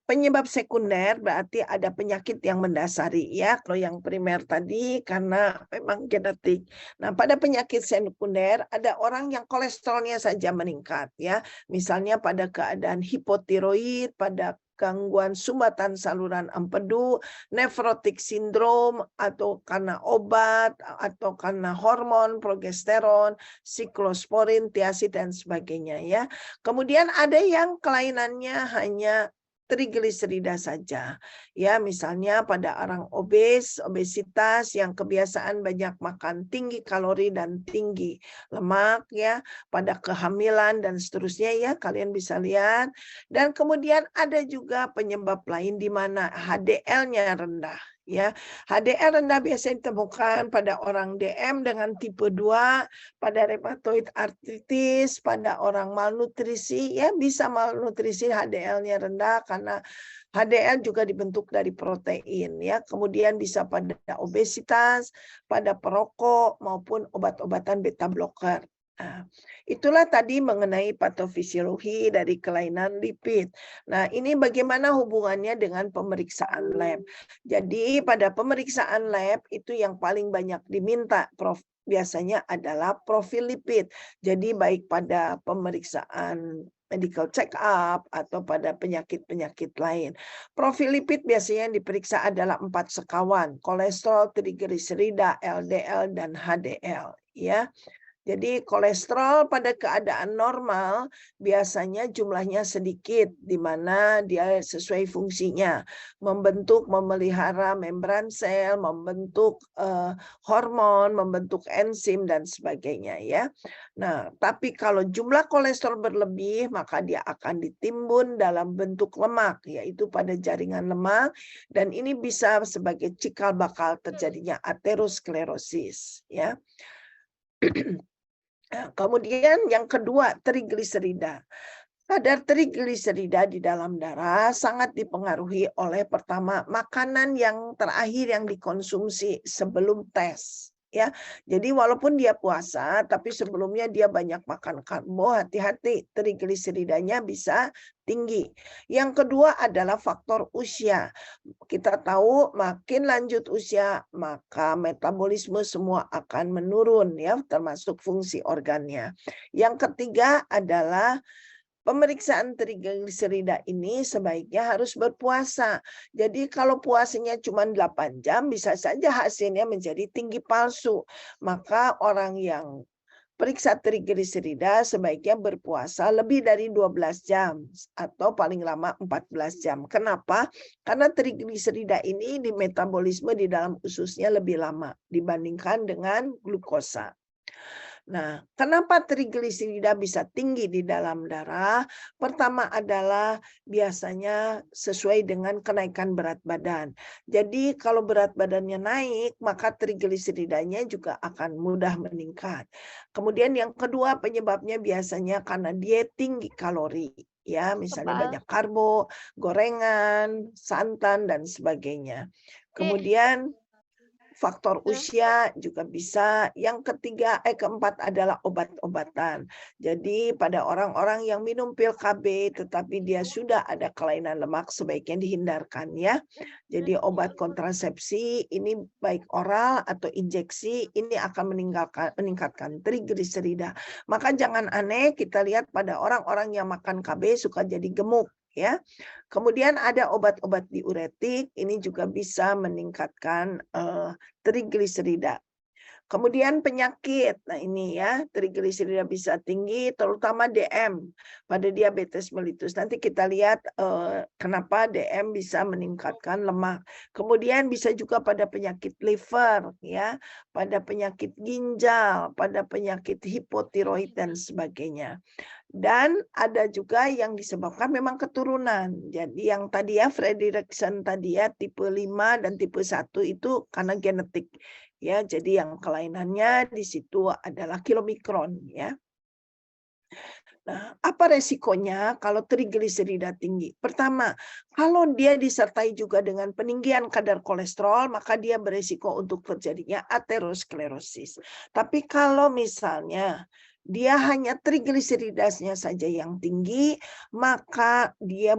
penyebab sekunder berarti ada penyakit yang mendasari ya. Kalau yang primer tadi karena memang genetik. Nah, pada penyakit sekunder ada orang yang kolesterolnya saja meningkat ya. Misalnya pada keadaan hipotiroid, pada gangguan sumbatan saluran empedu, nefrotik sindrom, atau karena obat, atau karena hormon, progesteron, siklosporin, tiazid, dan sebagainya ya. Kemudian ada yang kelainannya hanya trigliserida saja. Ya, misalnya pada orang obesitas yang kebiasaan banyak makan, tinggi kalori dan tinggi lemak ya, pada kehamilan dan seterusnya ya, kalian bisa lihat. Dan kemudian ada juga penyebab lain di mana HDL-nya rendah. Ya, HDL rendah biasanya ditemukan pada orang DM dengan tipe 2, pada rheumatoid arthritis, pada orang malnutrisi, ya bisa malnutrisi HDL-nya rendah karena HDL juga dibentuk dari protein ya. Kemudian bisa pada obesitas, pada perokok maupun obat-obatan beta blocker. Nah, itulah tadi mengenai patofisiologi dari kelainan lipid. Nah, ini bagaimana hubungannya dengan pemeriksaan lab. Jadi pada pemeriksaan lab itu yang paling banyak diminta biasanya adalah profil lipid. Jadi baik pada pemeriksaan medical check up atau pada penyakit-penyakit lain. Profil lipid biasanya yang diperiksa adalah 4 sekawan, kolesterol, trigliserida, LDL, dan HDL ya. Jadi kolesterol pada keadaan normal biasanya jumlahnya sedikit di mana dia sesuai fungsinya. Membentuk, memelihara membran sel, membentuk hormon, membentuk enzim dan sebagainya ya. Nah, tapi kalau jumlah kolesterol berlebih maka dia akan ditimbun dalam bentuk lemak yaitu pada jaringan lemak dan ini bisa sebagai cikal bakal terjadinya aterosklerosis ya. Kemudian yang kedua, trigliserida. Kadar trigliserida di dalam darah sangat dipengaruhi oleh pertama makanan yang terakhir yang dikonsumsi sebelum tes. Ya, jadi walaupun dia puasa, tapi sebelumnya dia banyak makan karbo, hati-hati trigliseridanya bisa tinggi. Yang kedua adalah faktor usia. Kita tahu makin lanjut usia, maka metabolisme semua akan menurun ya, termasuk fungsi organnya. Yang ketiga adalah pemeriksaan trigliserida ini sebaiknya harus berpuasa. Jadi kalau puasanya cuma 8 jam, bisa saja hasilnya menjadi tinggi palsu. Maka orang yang periksa trigliserida sebaiknya berpuasa lebih dari 12 jam atau paling lama 14 jam. Kenapa? Karena trigliserida ini di metabolisme di dalam ususnya lebih lama dibandingkan dengan glukosa. Nah, kenapa trigliserida bisa tinggi di dalam darah? Pertama adalah biasanya sesuai dengan kenaikan berat badan. Jadi kalau berat badannya naik, maka trigliseridanya juga akan mudah meningkat. Kemudian yang kedua penyebabnya biasanya karena dia tinggi kalori. Ya, misalnya banyak karbo, gorengan, santan, dan sebagainya. Kemudian faktor usia juga bisa. Yang keempat adalah obat-obatan. Jadi pada orang-orang yang minum pil KB tetapi dia sudah ada kelainan lemak sebaiknya dihindarkan ya. Jadi obat kontrasepsi ini baik oral atau injeksi ini akan meningkatkan trigliserida. Maka jangan aneh kita lihat pada orang-orang yang makan KB suka jadi gemuk. Ya, kemudian ada obat-obat diuretik, ini juga bisa meningkatkan trigliserida. Kemudian penyakit, nah ini ya, trigliserida bisa tinggi, terutama DM pada diabetes mellitus. Nanti kita lihat kenapa DM bisa meningkatkan lemak. Kemudian bisa juga pada penyakit liver, ya, pada penyakit ginjal, pada penyakit hipotiroid dan sebagainya. Dan ada juga yang disebabkan memang keturunan. Jadi yang tadi ya Frederickson tadi ya tipe 5 dan tipe 1 itu karena genetik. Ya, jadi yang kelainannya di situ adalah kilomikron ya. Nah, apa resikonya kalau trigliserida tinggi? Pertama, kalau dia disertai juga dengan peninggian kadar kolesterol, maka dia beresiko untuk terjadinya aterosklerosis. Tapi kalau misalnya dia hanya trigliseridasnya saja yang tinggi, maka dia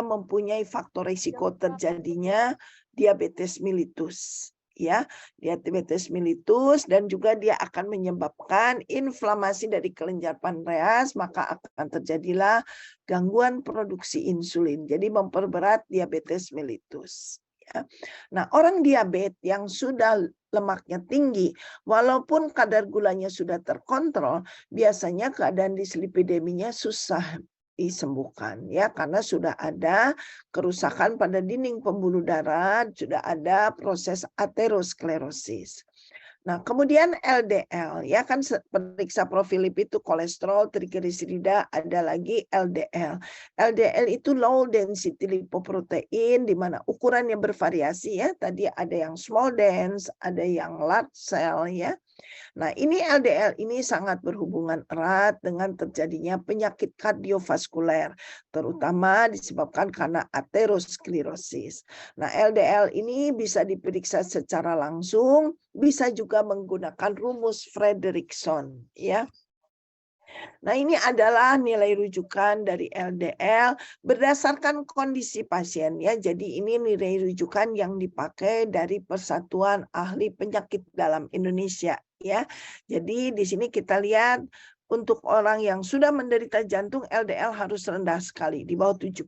mempunyai faktor risiko terjadinya diabetes mellitus. Ya, diabetes mellitus dan juga dia akan menyebabkan inflamasi dari kelenjar pankreas, maka akan terjadilah gangguan produksi insulin. Jadi memperberat diabetes mellitus. Ya. Nah, orang diabetes yang sudah lemaknya tinggi, walaupun kadar gulanya sudah terkontrol, biasanya keadaan dislipideminya susah disembuhkan ya karena sudah ada kerusakan pada dinding pembuluh darah, sudah ada proses aterosklerosis. Nah, kemudian LDL ya kan periksa profil lipid itu kolesterol, trigliserida, ada lagi LDL. LDL itu low density lipoprotein di mana ukurannya bervariasi ya. Tadi ada yang small dense, ada yang large cell ya. Nah, ini LDL ini sangat berhubungan erat dengan terjadinya penyakit kardiovaskuler, terutama disebabkan karena aterosklerosis. Nah, LDL ini bisa diperiksa secara langsung, bisa juga menggunakan rumus Frederickson, ya. Nah, ini adalah nilai rujukan dari LDL berdasarkan kondisi pasien ya. Jadi ini nilai rujukan yang dipakai dari Persatuan Ahli Penyakit dalam Indonesia ya. Jadi di sini kita lihat untuk orang yang sudah menderita jantung LDL harus rendah sekali di bawah 70.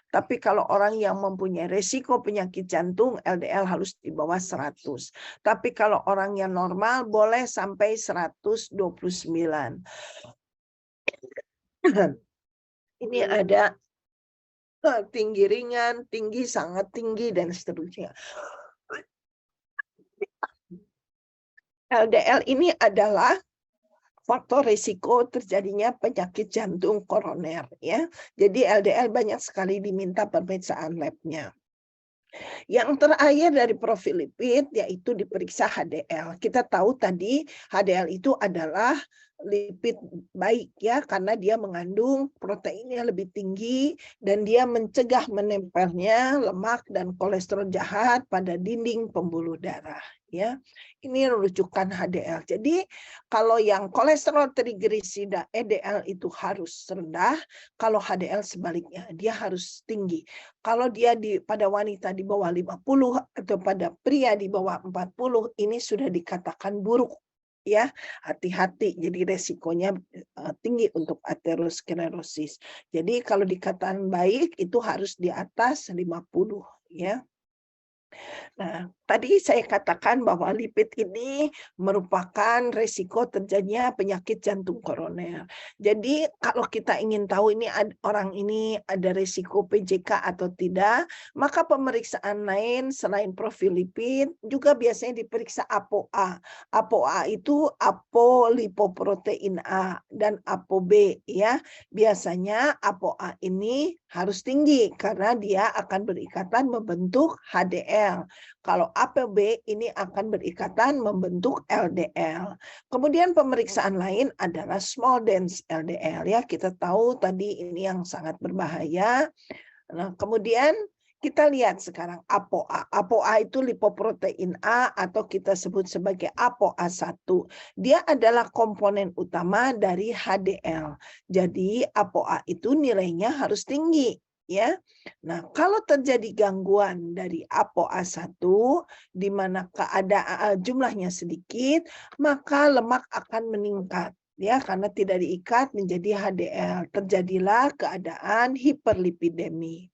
Tapi kalau orang yang mempunyai resiko penyakit jantung LDL harus di bawah 100. Tapi kalau orang yang normal boleh sampai 129. Ini ada tinggi ringan, tinggi sangat tinggi, dan seterusnya. LDL ini adalah faktor risiko terjadinya penyakit jantung koroner ya. Jadi LDL banyak sekali diminta pemeriksaan labnya. Yang terakhir dari profil lipid yaitu diperiksa HDL. Kita tahu tadi HDL itu adalah lipid baik ya karena dia mengandung proteinnya lebih tinggi dan dia mencegah menempelnya lemak dan kolesterol jahat pada dinding pembuluh darah ya. Ini rujukan HDL. Jadi kalau yang kolesterol trigliserida LDL itu harus rendah, kalau HDL sebaliknya dia harus tinggi. Kalau dia pada wanita di bawah 50 atau pada pria di bawah 40 ini sudah dikatakan buruk. Ya, hati-hati. Jadi resikonya tinggi untuk aterosklerosis. Jadi kalau dikatakan baik itu harus di atas 50 ya. Nah, tadi saya katakan bahwa lipid ini merupakan resiko terjadinya penyakit jantung koroner. Jadi kalau kita ingin tahu ini orang ini ada resiko PJK atau tidak, maka pemeriksaan lain selain profil lipid juga biasanya diperiksa ApoA. ApoA itu apolipoprotein A dan ApoB ya. Biasanya ApoA ini harus tinggi karena dia akan berikatan membentuk HDL. Kalau ApoB ini akan berikatan membentuk LDL. Kemudian pemeriksaan lain adalah small dense LDL ya. Kita tahu tadi ini yang sangat berbahaya. Nah, kemudian kita lihat sekarang ApoA. ApoA itu lipoprotein A atau kita sebut sebagai ApoA1. Dia adalah komponen utama dari HDL. Jadi ApoA itu nilainya harus tinggi. Ya, nah kalau terjadi gangguan dari ApoA1 di mana keadaan jumlahnya sedikit, maka lemak akan meningkat ya karena tidak diikat menjadi HDL. Terjadilah keadaan hiperlipidemi.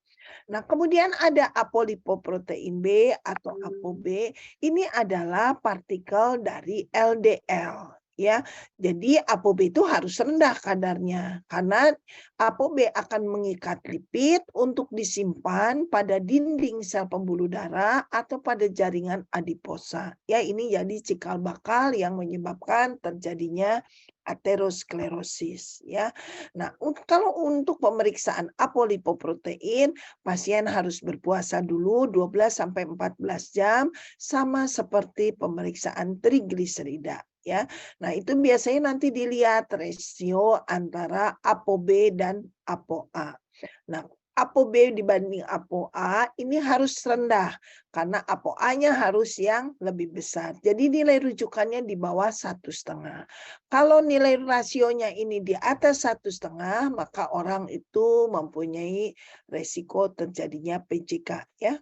Nah, kemudian ada apolipoprotein B atau ApoB. Ini adalah partikel dari LDL. Ya, jadi ApoB itu harus rendah kadarnya karena ApoB akan mengikat lipid untuk disimpan pada dinding sel pembuluh darah atau pada jaringan adiposa. Ya, ini jadi cikal bakal yang menyebabkan terjadinya aterosklerosis. Ya, nah kalau untuk pemeriksaan apolipoprotein, pasien harus berpuasa dulu 12-14 jam sama seperti pemeriksaan trigliserida. Ya, nah itu biasanya nanti dilihat rasio antara ApoB dan ApoA. Nah, ApoB dibanding ApoA ini harus rendah karena ApoA-nya harus yang lebih besar. Jadi nilai rujukannya di bawah 1,5. Kalau nilai rasionya ini di atas 1,5, maka orang itu mempunyai resiko terjadinya PJK. Ya.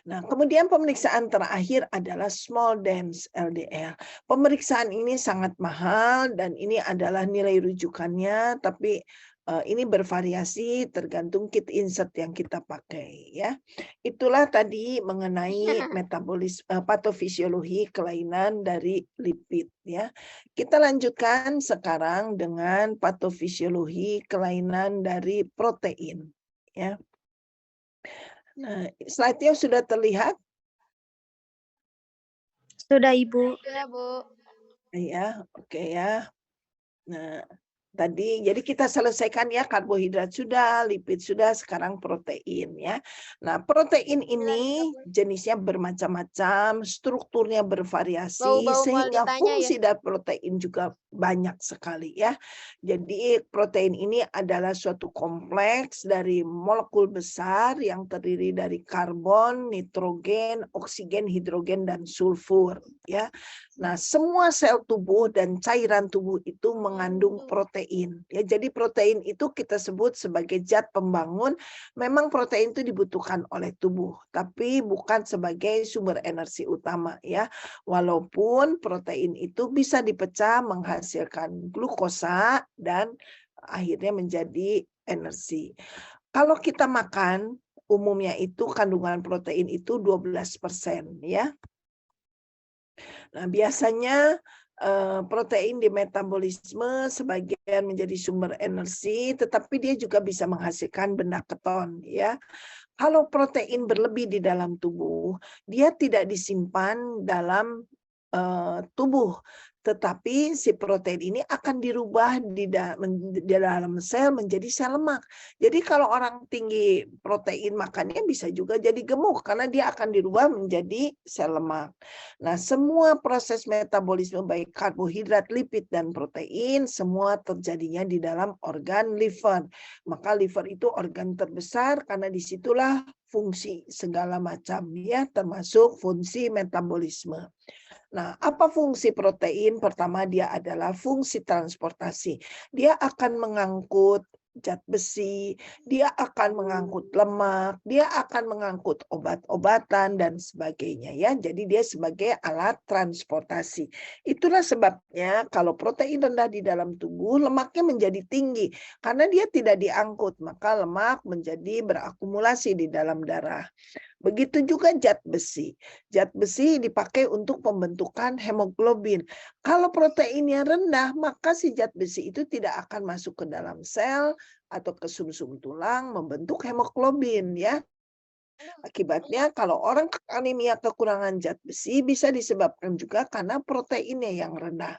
Nah, kemudian pemeriksaan terakhir adalah small dense LDL. Pemeriksaan ini sangat mahal dan ini adalah nilai rujukannya, tapi ini bervariasi tergantung kit insert yang kita pakai. Ya, itulah tadi mengenai patofisiologi kelainan dari lipid. Ya, kita lanjutkan sekarang dengan patofisiologi kelainan dari protein. Ya. Nah, slide-nya sudah terlihat? Sudah, Ibu. Sudah, Bu. Ya, oke ya. Nah, tadi jadi kita selesaikan ya, karbohidrat sudah, lipid sudah, sekarang protein ya. Nah, protein ini jenisnya bermacam-macam, strukturnya bervariasi Bau-bau sehingga ditanya ya. fungsi dari protein juga banyak sekali ya. Jadi protein ini adalah suatu kompleks dari molekul besar yang terdiri dari karbon, nitrogen, oksigen, hidrogen dan sulfur ya. Nah, semua sel tubuh dan cairan tubuh itu mengandung protein. Ya, jadi protein itu kita sebut sebagai zat pembangun. Memang protein itu dibutuhkan oleh tubuh, tapi bukan sebagai sumber energi utama ya. Walaupun protein itu bisa dipecah menghasilkan glukosa dan akhirnya menjadi energi. Kalau kita makan, umumnya itu kandungan protein itu 12% ya. Nah, biasanya protein di metabolisme sebagian menjadi sumber energi, tetapi dia juga bisa menghasilkan benda keton. Ya, kalau protein berlebih di dalam tubuh, dia tidak disimpan dalam tubuh, tetapi si protein ini akan dirubah di dalam sel menjadi sel lemak. Jadi kalau orang tinggi protein makannya bisa juga jadi gemuk karena dia akan dirubah menjadi sel lemak. Nah, semua proses metabolisme baik karbohidrat, lipid, dan protein semua terjadinya di dalam organ liver. Maka liver itu organ terbesar karena disitulah fungsi segala macam ya, termasuk fungsi metabolisme. Nah, apa fungsi protein? Pertama, dia adalah fungsi transportasi. Dia akan mengangkut zat besi, dia akan mengangkut lemak, dia akan mengangkut obat-obatan dan sebagainya ya. Jadi dia sebagai alat transportasi. Itulah sebabnya kalau protein rendah di dalam tubuh, lemaknya menjadi tinggi karena dia tidak diangkut, maka lemak menjadi berakumulasi di dalam darah. Begitu juga zat besi. Zat besi dipakai untuk pembentukan hemoglobin. Kalau proteinnya rendah, maka si zat besi itu tidak akan masuk ke dalam sel atau ke sumsum tulang membentuk hemoglobin ya. Akibatnya kalau orang anemia kekurangan zat besi bisa disebabkan juga karena proteinnya yang rendah.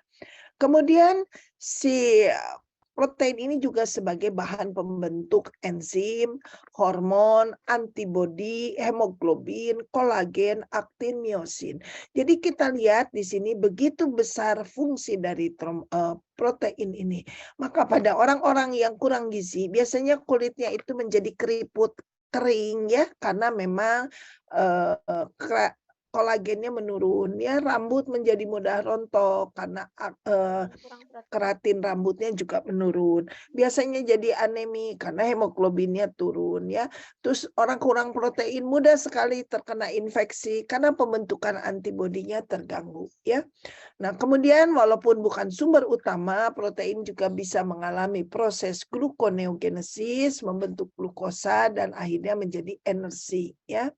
Kemudian si protein ini juga sebagai bahan pembentuk enzim, hormon, antibodi, hemoglobin, kolagen, aktin, miosin. Jadi kita lihat di sini begitu besar fungsi dari protein ini. Maka pada orang-orang yang kurang gizi, biasanya kulitnya itu menjadi keriput, kering ya, karena memang kolagennya menurun, ya rambut menjadi mudah rontok karena Kurang protein. keratin rambutnya juga menurun. Biasanya jadi anemi karena hemoglobinnya turun ya. Terus orang kurang protein mudah sekali terkena infeksi karena pembentukan antibodinya terganggu ya. Nah, kemudian walaupun bukan sumber utama, protein juga bisa mengalami proses gluconeogenesis, membentuk glukosa dan akhirnya menjadi energi ya.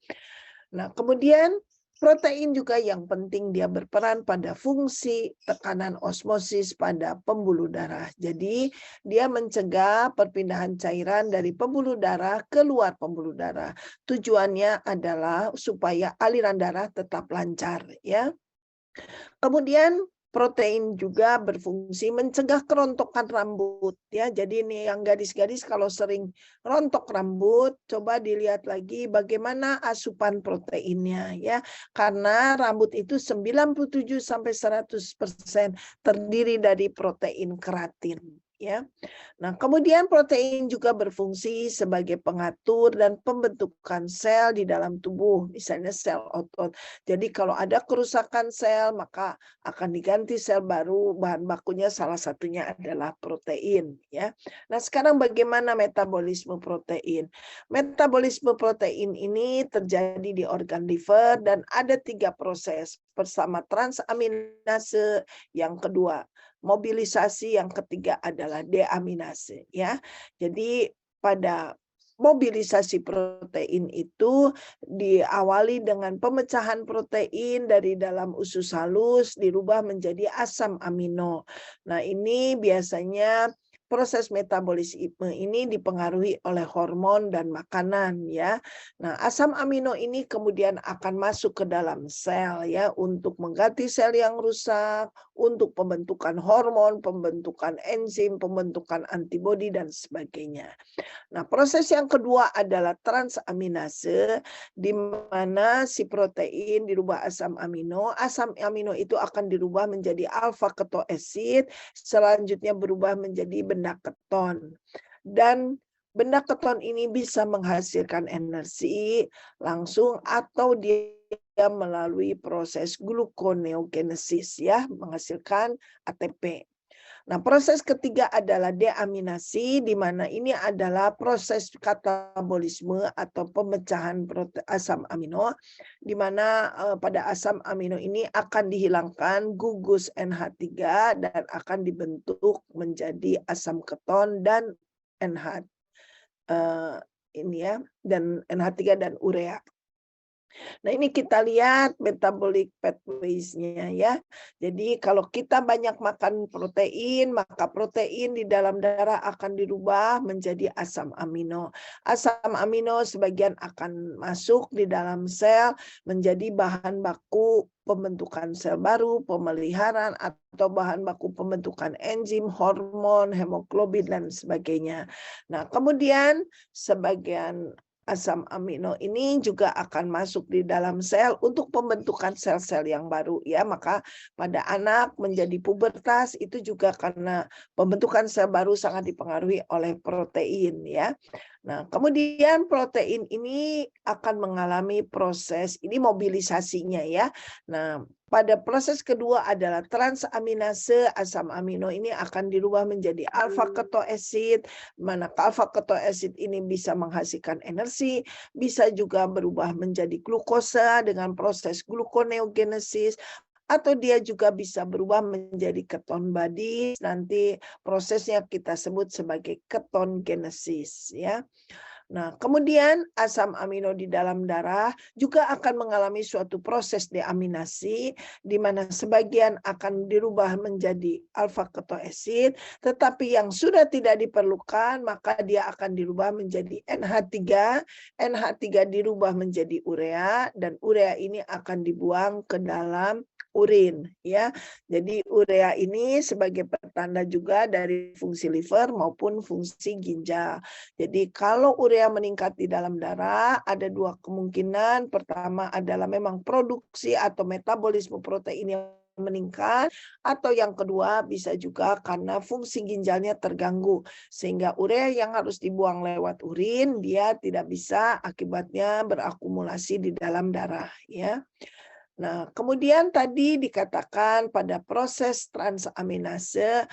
Nah, kemudian protein juga yang penting dia berperan pada fungsi tekanan osmosis pada pembuluh darah. Jadi, dia mencegah perpindahan cairan dari pembuluh darah ke luar pembuluh darah. Tujuannya adalah supaya aliran darah tetap lancar ya. Kemudian protein juga berfungsi mencegah kerontokan rambut ya. Jadi ini yang gadis-gadis kalau sering rontok rambut, coba dilihat lagi bagaimana asupan proteinnya ya. Karena rambut itu 97 sampai 100% terdiri dari protein keratin ya. Nah, kemudian protein juga berfungsi sebagai pengatur dan pembentukan sel di dalam tubuh, misalnya sel otot. Jadi kalau ada kerusakan sel, maka akan diganti sel baru, bahan bakunya salah satunya adalah protein ya. Nah, sekarang bagaimana metabolisme protein? Metabolisme protein ini terjadi di organ liver dan ada 3 proses. Pertama transaminase, yang kedua mobilisasi, yang ketiga adalah deaminase ya. Jadi pada mobilisasi protein itu diawali dengan pemecahan protein dari dalam usus halus dirubah menjadi asam amino. Nah, ini biasanya proses metabolisme ini dipengaruhi oleh hormon dan makanan ya. Nah, asam amino ini kemudian akan masuk ke dalam sel ya untuk mengganti sel yang rusak, untuk pembentukan hormon, pembentukan enzim, pembentukan antibodi dan sebagainya. Nah, proses yang kedua adalah transaminase, di mana si protein dirubah asam amino itu akan dirubah menjadi alfa ketoasid, selanjutnya berubah menjadi benda keton. Dan benda keton ini bisa menghasilkan energi langsung atau dia melalui proses gluconeogenesis ya, menghasilkan ATP. Nah, proses ketiga adalah deaminasi, di mana ini adalah proses katabolisme atau pemecahan asam amino, di mana pada asam amino ini akan dihilangkan gugus NH3 dan akan dibentuk menjadi asam keton dan NH ini ya, dan NH3 dan urea. Nah, ini kita lihat metabolic pathways-nya ya. Jadi kalau kita banyak makan protein, maka protein di dalam darah akan dirubah menjadi asam amino. Asam amino sebagian akan masuk di dalam sel menjadi bahan baku pembentukan sel baru, pemeliharaan atau bahan baku pembentukan enzim, hormon, hemoglobin dan sebagainya. Nah, kemudian sebagian asam amino ini juga akan masuk di dalam sel untuk pembentukan sel-sel yang baru ya. Maka pada anak menjadi pubertas itu juga karena pembentukan sel baru sangat dipengaruhi oleh protein ya. Nah, kemudian protein ini akan mengalami proses ini mobilisasinya ya. Nah, pada proses kedua adalah transaminase, asam amino ini akan dirubah menjadi alfa ketoasid, mana alfa ketoasid ini bisa menghasilkan energi, bisa juga berubah menjadi glukosa dengan proses gluconeogenesis, atau dia juga bisa berubah menjadi keton body, nanti prosesnya kita sebut sebagai keton genesis ya. Nah, kemudian asam amino di dalam darah juga akan mengalami suatu proses deaminasi, di mana sebagian akan dirubah menjadi alfa ketoasid, tetapi yang sudah tidak diperlukan, maka dia akan dirubah menjadi NH3, NH3 dirubah menjadi urea, dan urea ini akan dibuang ke dalam urin ya. Jadi urea ini sebagai pertanda juga dari fungsi liver maupun fungsi ginjal. Jadi kalau urea meningkat di dalam darah ada 2 kemungkinan. Pertama adalah memang produksi atau metabolisme protein yang meningkat, atau yang kedua bisa juga karena fungsi ginjalnya terganggu sehingga urea yang harus dibuang lewat urin dia tidak bisa, akibatnya berakumulasi di dalam darah ya. Nah, kemudian tadi dikatakan pada proses transaminase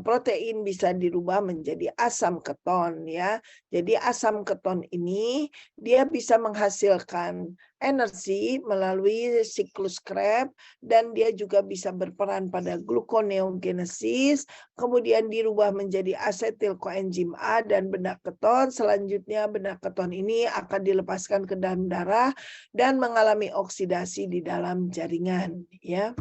protein bisa dirubah menjadi asam keton ya. Jadi asam keton ini dia bisa menghasilkan energi melalui siklus Krebs dan dia juga bisa berperan pada gluconeogenesis, kemudian dirubah menjadi asetil koenzim A dan benda keton. Selanjutnya benda keton ini akan dilepaskan ke dalam darah dan mengalami oksidasi di dalam jaringan ya.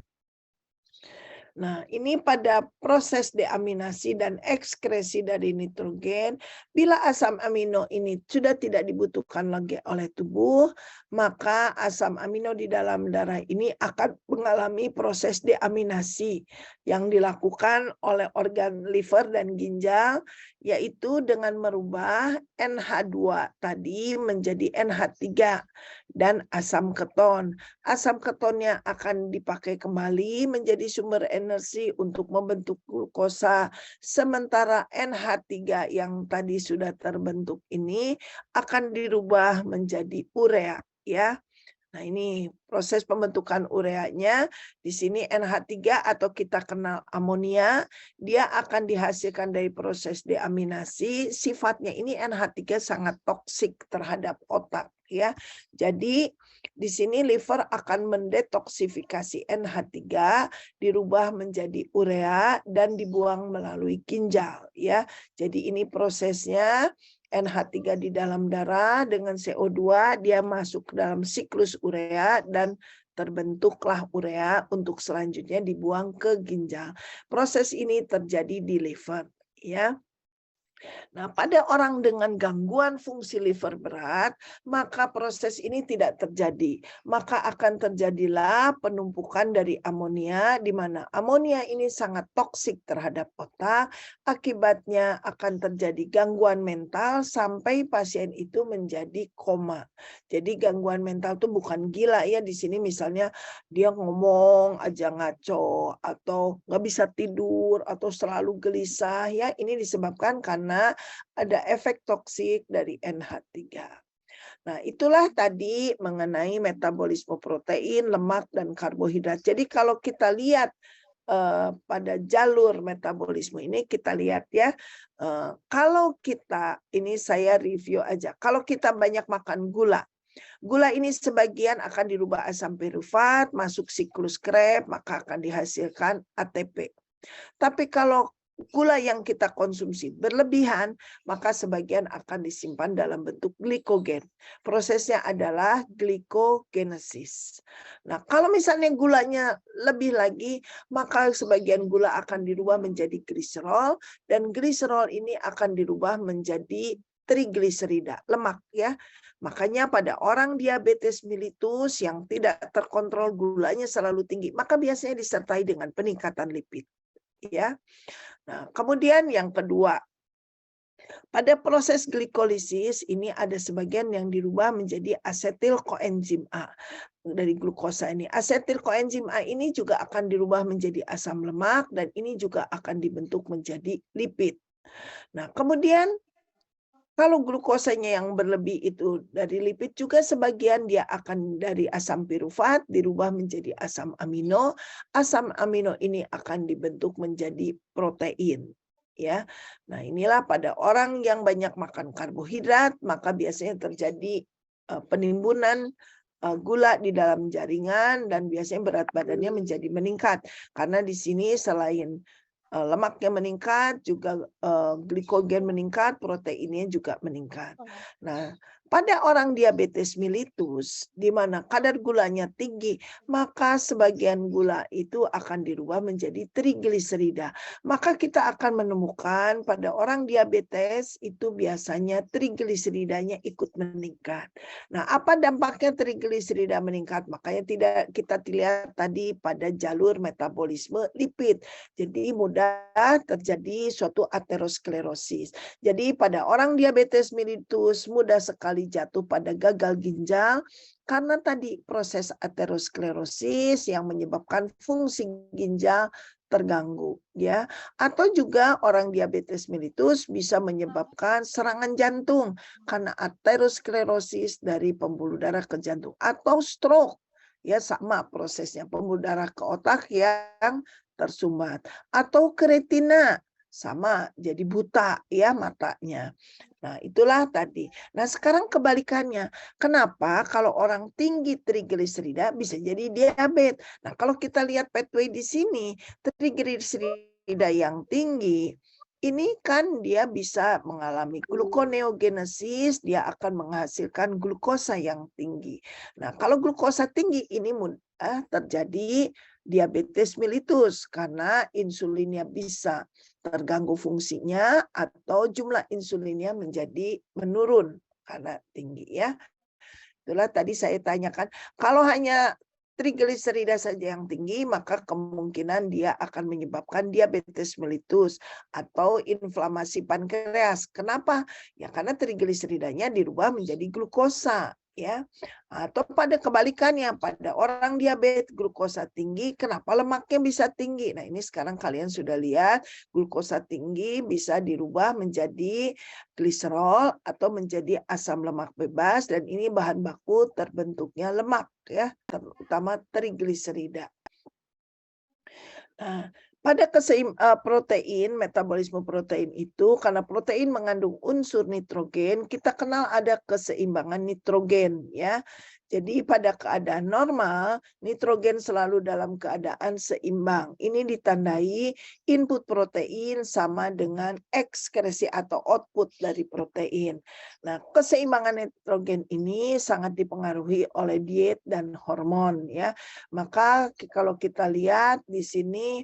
Nah, ini pada proses deaminasi dan ekskresi dari nitrogen, bila asam amino ini sudah tidak dibutuhkan lagi oleh tubuh, maka asam amino di dalam darah ini akan mengalami proses deaminasi yang dilakukan oleh organ liver dan ginjal, yaitu dengan merubah NH2 tadi menjadi NH3 dan asam keton. Asam ketonnya akan dipakai kembali menjadi sumber energi untuk membentuk glukosa, sementara NH3 yang tadi sudah terbentuk ini akan dirubah menjadi urea ya. Nah, ini proses pembentukan ureanya. Di sini NH3 atau kita kenal amonia, dia akan dihasilkan dari proses deaminasi. Sifatnya ini NH3 sangat toksik terhadap otak ya. Jadi di sini liver akan mendetoksifikasi NH3 dirubah menjadi urea dan dibuang melalui ginjal ya. Jadi ini prosesnya. NH3 di dalam darah dengan CO2 dia masuk ke dalam siklus urea dan terbentuklah urea untuk selanjutnya dibuang ke ginjal. Proses ini terjadi di liver ya. Nah, pada orang dengan gangguan fungsi liver berat, maka proses ini tidak terjadi. Maka akan terjadilah penumpukan dari amonia, di mana amonia ini sangat toksik terhadap otak. Akibatnya akan terjadi gangguan mental sampai pasien itu menjadi koma. Jadi gangguan mental itu bukan gila ya. Di sini misalnya dia ngomong aja ngaco, atau nggak bisa tidur, atau selalu gelisah ya. Ini disebabkan karena ada efek toksik dari NH3. Nah, itulah tadi mengenai metabolisme protein, lemak, dan karbohidrat. Jadi kalau kita lihat pada jalur metabolisme ini, kita lihat ya, kalau kita, ini saya review aja, kalau kita banyak makan gula, gula ini sebagian akan dirubah asam pirufat, masuk siklus Krebs, maka akan dihasilkan ATP. Tapi kalau gula yang kita konsumsi berlebihan, maka sebagian akan disimpan dalam bentuk glikogen. Prosesnya adalah glikogenesis. Nah, kalau misalnya gulanya lebih lagi, maka sebagian gula akan dirubah menjadi gliserol, dan gliserol ini akan dirubah menjadi trigliserida, lemak ya. Makanya pada orang diabetes mellitus yang tidak terkontrol gulanya selalu tinggi, maka biasanya disertai dengan peningkatan lipid. Ya. Nah, kemudian yang kedua, pada proses glikolisis ini ada sebagian yang dirubah menjadi asetil koenzim A dari glukosa ini. Asetil koenzim A ini juga akan dirubah menjadi asam lemak dan ini juga akan dibentuk menjadi lipid. Nah, kemudian kalau glukosanya yang berlebih itu dari lipid juga sebagian dia akan dari asam pirufat dirubah menjadi asam amino. Asam amino ini akan dibentuk menjadi protein. Ya, nah inilah pada orang yang banyak makan karbohidrat maka biasanya terjadi penimbunan gula di dalam jaringan dan biasanya berat badannya menjadi meningkat karena di sini selain lemaknya meningkat, juga glikogen meningkat, proteinnya juga meningkat. Nah, pada orang diabetes mellitus, di mana kadar gulanya tinggi, maka sebagian gula itu akan dirubah menjadi trigliserida. Maka kita akan menemukan pada orang diabetes itu biasanya trigliseridanya ikut meningkat. Nah, apa dampaknya trigliserida meningkat? Makanya tidak kita lihat tadi pada jalur metabolisme lipid. Jadi mudah terjadi suatu aterosklerosis. Jadi pada orang diabetes mellitus mudah sekali jatuh pada gagal ginjal karena tadi proses aterosklerosis yang menyebabkan fungsi ginjal terganggu ya, atau juga orang diabetes mellitus bisa menyebabkan serangan jantung karena aterosklerosis dari pembuluh darah ke jantung atau stroke ya sama prosesnya, pembuluh darah ke otak yang tersumbat. Atau ke retina, sama jadi buta ya matanya. Nah, itulah tadi. Nah, sekarang kebalikannya. Kenapa kalau orang tinggi trigliserida bisa jadi diabetes? Nah, kalau kita lihat pathway di sini, trigliserida yang tinggi ini kan dia bisa mengalami gluconeogenesis, dia akan menghasilkan glukosa yang tinggi. Nah, kalau glukosa tinggi ini mudah terjadi diabetes mellitus karena insulinnya bisa terganggu fungsinya atau jumlah insulinnya menjadi menurun karena tinggi ya. Itulah tadi saya tanyakan, kalau hanya trigliserida saja yang tinggi, maka kemungkinan dia akan menyebabkan diabetes mellitus atau inflamasi pankreas. Kenapa? Ya karena trigliseridanya dirubah menjadi glukosa. Ya, atau pada kebalikannya, pada orang diabetes glukosa tinggi, kenapa lemaknya bisa tinggi? Nah, ini sekarang kalian sudah lihat, glukosa tinggi bisa dirubah menjadi gliserol atau menjadi asam lemak bebas, dan ini bahan baku terbentuknya lemak ya, terutama trigliserida. Nah, pada protein, metabolisme protein itu, karena protein mengandung unsur nitrogen, kita kenal ada keseimbangan nitrogen ya. Jadi pada keadaan normal, nitrogen selalu dalam keadaan seimbang. Ini ditandai input protein sama dengan ekskresi atau output dari protein. Nah, keseimbangan nitrogen ini sangat dipengaruhi oleh diet dan hormon ya. Maka kalau kita lihat di sini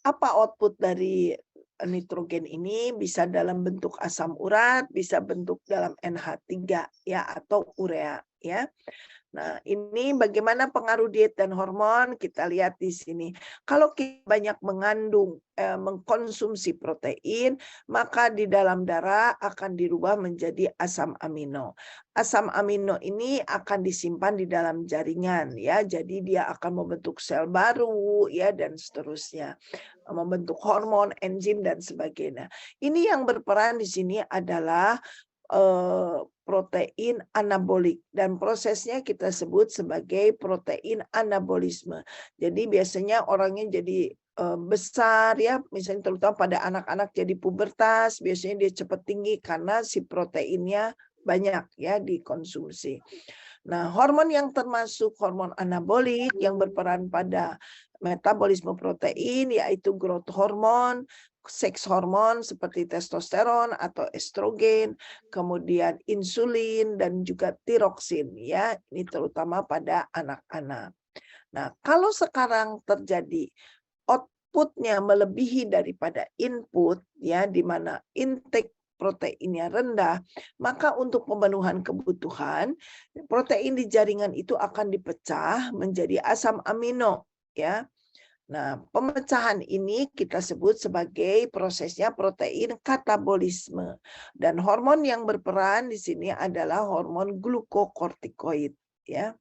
apa output dari nitrogen ini, bisa dalam bentuk asam urat, bisa bentuk dalam NH3 ya atau urea ya. Nah, ini bagaimana pengaruh diet dan hormon kita lihat di sini. Kalau kita banyak mengkonsumsi protein, maka di dalam darah akan dirubah menjadi asam amino. Asam amino ini akan disimpan di dalam jaringan ya. Jadi dia akan membentuk sel baru ya dan seterusnya. Membentuk hormon, enzim dan sebagainya. Ini yang berperan di sini adalah protein anabolik, dan prosesnya kita sebut sebagai protein anabolisme. Jadi biasanya orangnya jadi besar ya, misalnya terutama pada anak-anak jadi pubertas, biasanya dia cepat tinggi karena si proteinnya banyak ya dikonsumsi. Nah, hormon yang termasuk hormon anabolik yang berperan pada metabolisme protein yaitu growth hormone, seks hormon seperti testosteron atau estrogen, kemudian insulin dan juga tiroksin ya. Ini terutama pada anak-anak. Nah, kalau sekarang terjadi outputnya melebihi daripada input ya, di mana intake proteinnya rendah, maka untuk pemenuhan kebutuhan protein di jaringan itu akan dipecah menjadi asam amino ya. Nah, pemecahan ini kita sebut sebagai prosesnya protein katabolisme. Dan hormon yang berperan di sini adalah hormon glukokortikoid ya.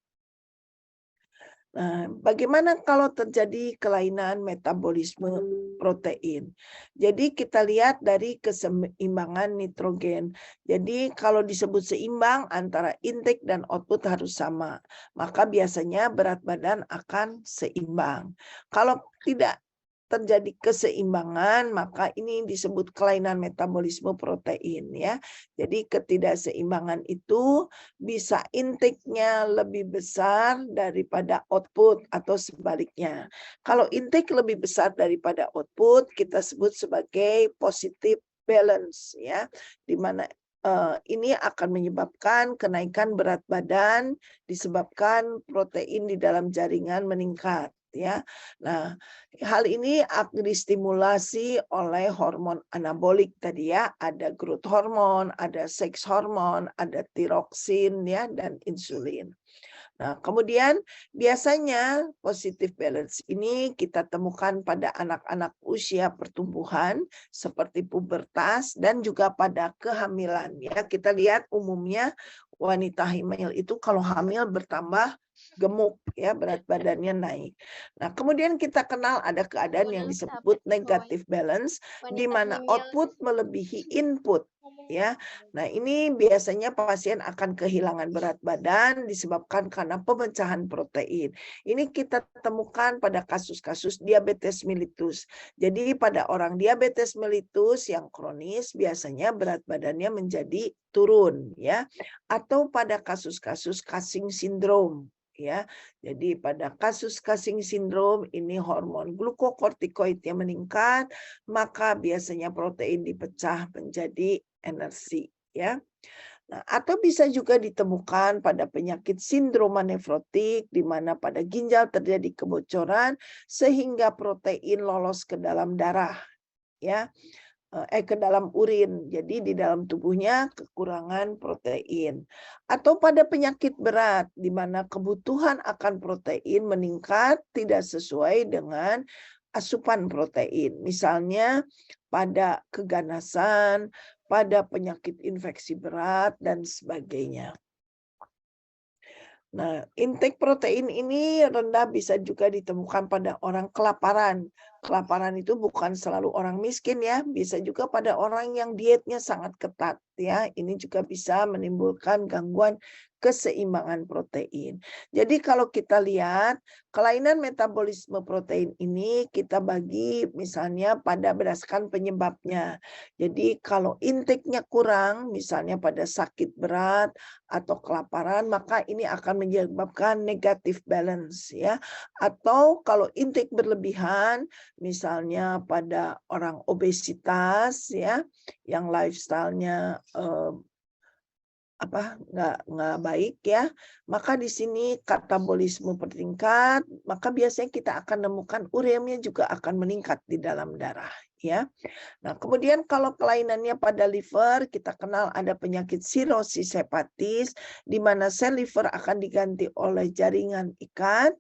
Nah, bagaimana kalau terjadi kelainan metabolisme protein? Jadi kita lihat dari keseimbangan nitrogen. Jadi kalau disebut seimbang antara intake dan output harus sama. Maka biasanya berat badan akan seimbang. Kalau tidak terjadi keseimbangan, maka ini disebut kelainan metabolisme protein ya. Jadi ketidakseimbangan itu bisa intake-nya lebih besar daripada output atau sebaliknya. Kalau intake lebih besar daripada output, kita sebut sebagai positive balance ya, di mana ini akan menyebabkan kenaikan berat badan disebabkan protein di dalam jaringan meningkat ya. Nah, hal ini akan distimulasi oleh hormon anabolik tadi ya, ada growth hormone, ada seks hormone, ada tiroksin ya dan insulin. Nah, kemudian biasanya positive balance ini kita temukan pada anak-anak usia pertumbuhan seperti pubertas dan juga pada kehamilan ya. Kita lihat umumnya wanita hamil itu kalau hamil bertambah gemuk ya, berat badannya naik. Nah, kemudian kita kenal ada keadaan yang disebut negative balance di mana output melebihi input. ya. Nah, ini biasanya pasien akan kehilangan berat badan disebabkan karena pemecahan protein. Ini kita temukan pada kasus-kasus diabetes mellitus. Jadi pada orang diabetes mellitus yang kronis biasanya berat badannya menjadi turun, ya. Atau pada kasus-kasus Cushing syndrome, ya. Jadi pada kasus Cushing syndrome ini hormon glukokortikoidnya meningkat, maka biasanya protein dipecah menjadi energi, ya. Nah, atau bisa juga ditemukan pada penyakit sindroma nefrotik di mana pada ginjal terjadi kebocoran sehingga protein lolos ke dalam darah, ya. Ke dalam urin. Jadi di dalam tubuhnya kekurangan protein. Atau pada penyakit berat di mana kebutuhan akan protein meningkat tidak sesuai dengan asupan protein. Misalnya pada keganasan, pada penyakit infeksi berat dan sebagainya. Nah, intake protein ini rendah bisa juga ditemukan pada orang kelaparan. Kelaparan itu bukan selalu orang miskin ya, bisa juga pada orang yang dietnya sangat ketat ya. Ini juga bisa menimbulkan gangguan keseimbangan protein. Jadi kalau kita lihat kelainan metabolisme protein ini kita bagi misalnya pada berdasarkan penyebabnya. Jadi kalau intake-nya kurang, misalnya pada sakit berat atau kelaparan, maka ini akan menyebabkan negative balance ya. Atau kalau intake berlebihan, misalnya pada orang obesitas ya, yang lifestyle-nya nggak baik ya, maka di sini katabolisme meningkat, maka biasanya kita akan nemukan uremia juga akan meningkat di dalam darah ya. Nah, kemudian kalau kelainannya pada liver, kita kenal ada penyakit sirosis hepatis, di mana sel liver akan diganti oleh jaringan ikat.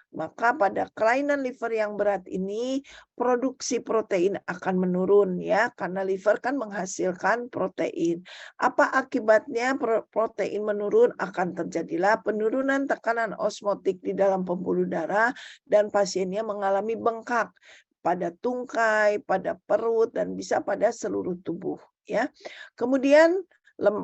Maka pada kelainan liver yang berat ini, produksi protein akan menurun ya, karena liver kan menghasilkan protein. Apa akibatnya protein menurun? Akan terjadilah penurunan tekanan osmotik di dalam pembuluh darah dan pasiennya mengalami bengkak pada tungkai, pada perut, dan bisa pada seluruh tubuh. Ya, kemudian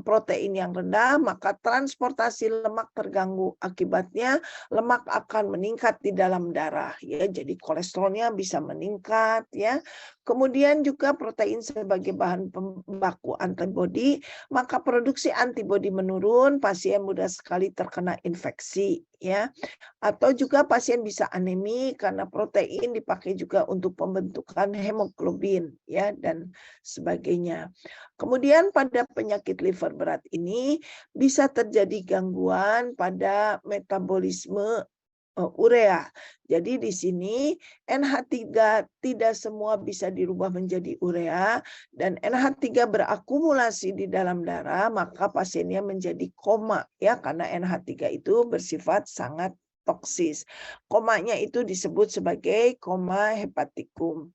protein yang rendah, maka transportasi lemak terganggu. Akibatnya lemak akan meningkat di dalam darah. Ya, jadi kolesterolnya bisa meningkat. Ya, kemudian juga protein sebagai bahan pembaku antibodi, maka produksi antibodi menurun. Pasien mudah sekali terkena infeksi. Ya, atau juga pasien bisa anemi karena protein dipakai juga untuk pembentukan hemoglobin ya dan sebagainya. Kemudian pada penyakit liver berat ini bisa terjadi gangguan pada metabolisme urea. Jadi di sini NH3 tidak semua bisa dirubah menjadi urea dan NH3 berakumulasi di dalam darah, maka pasiennya menjadi koma ya karena NH3 itu bersifat sangat toksis. Komanya itu disebut sebagai koma hepatikum.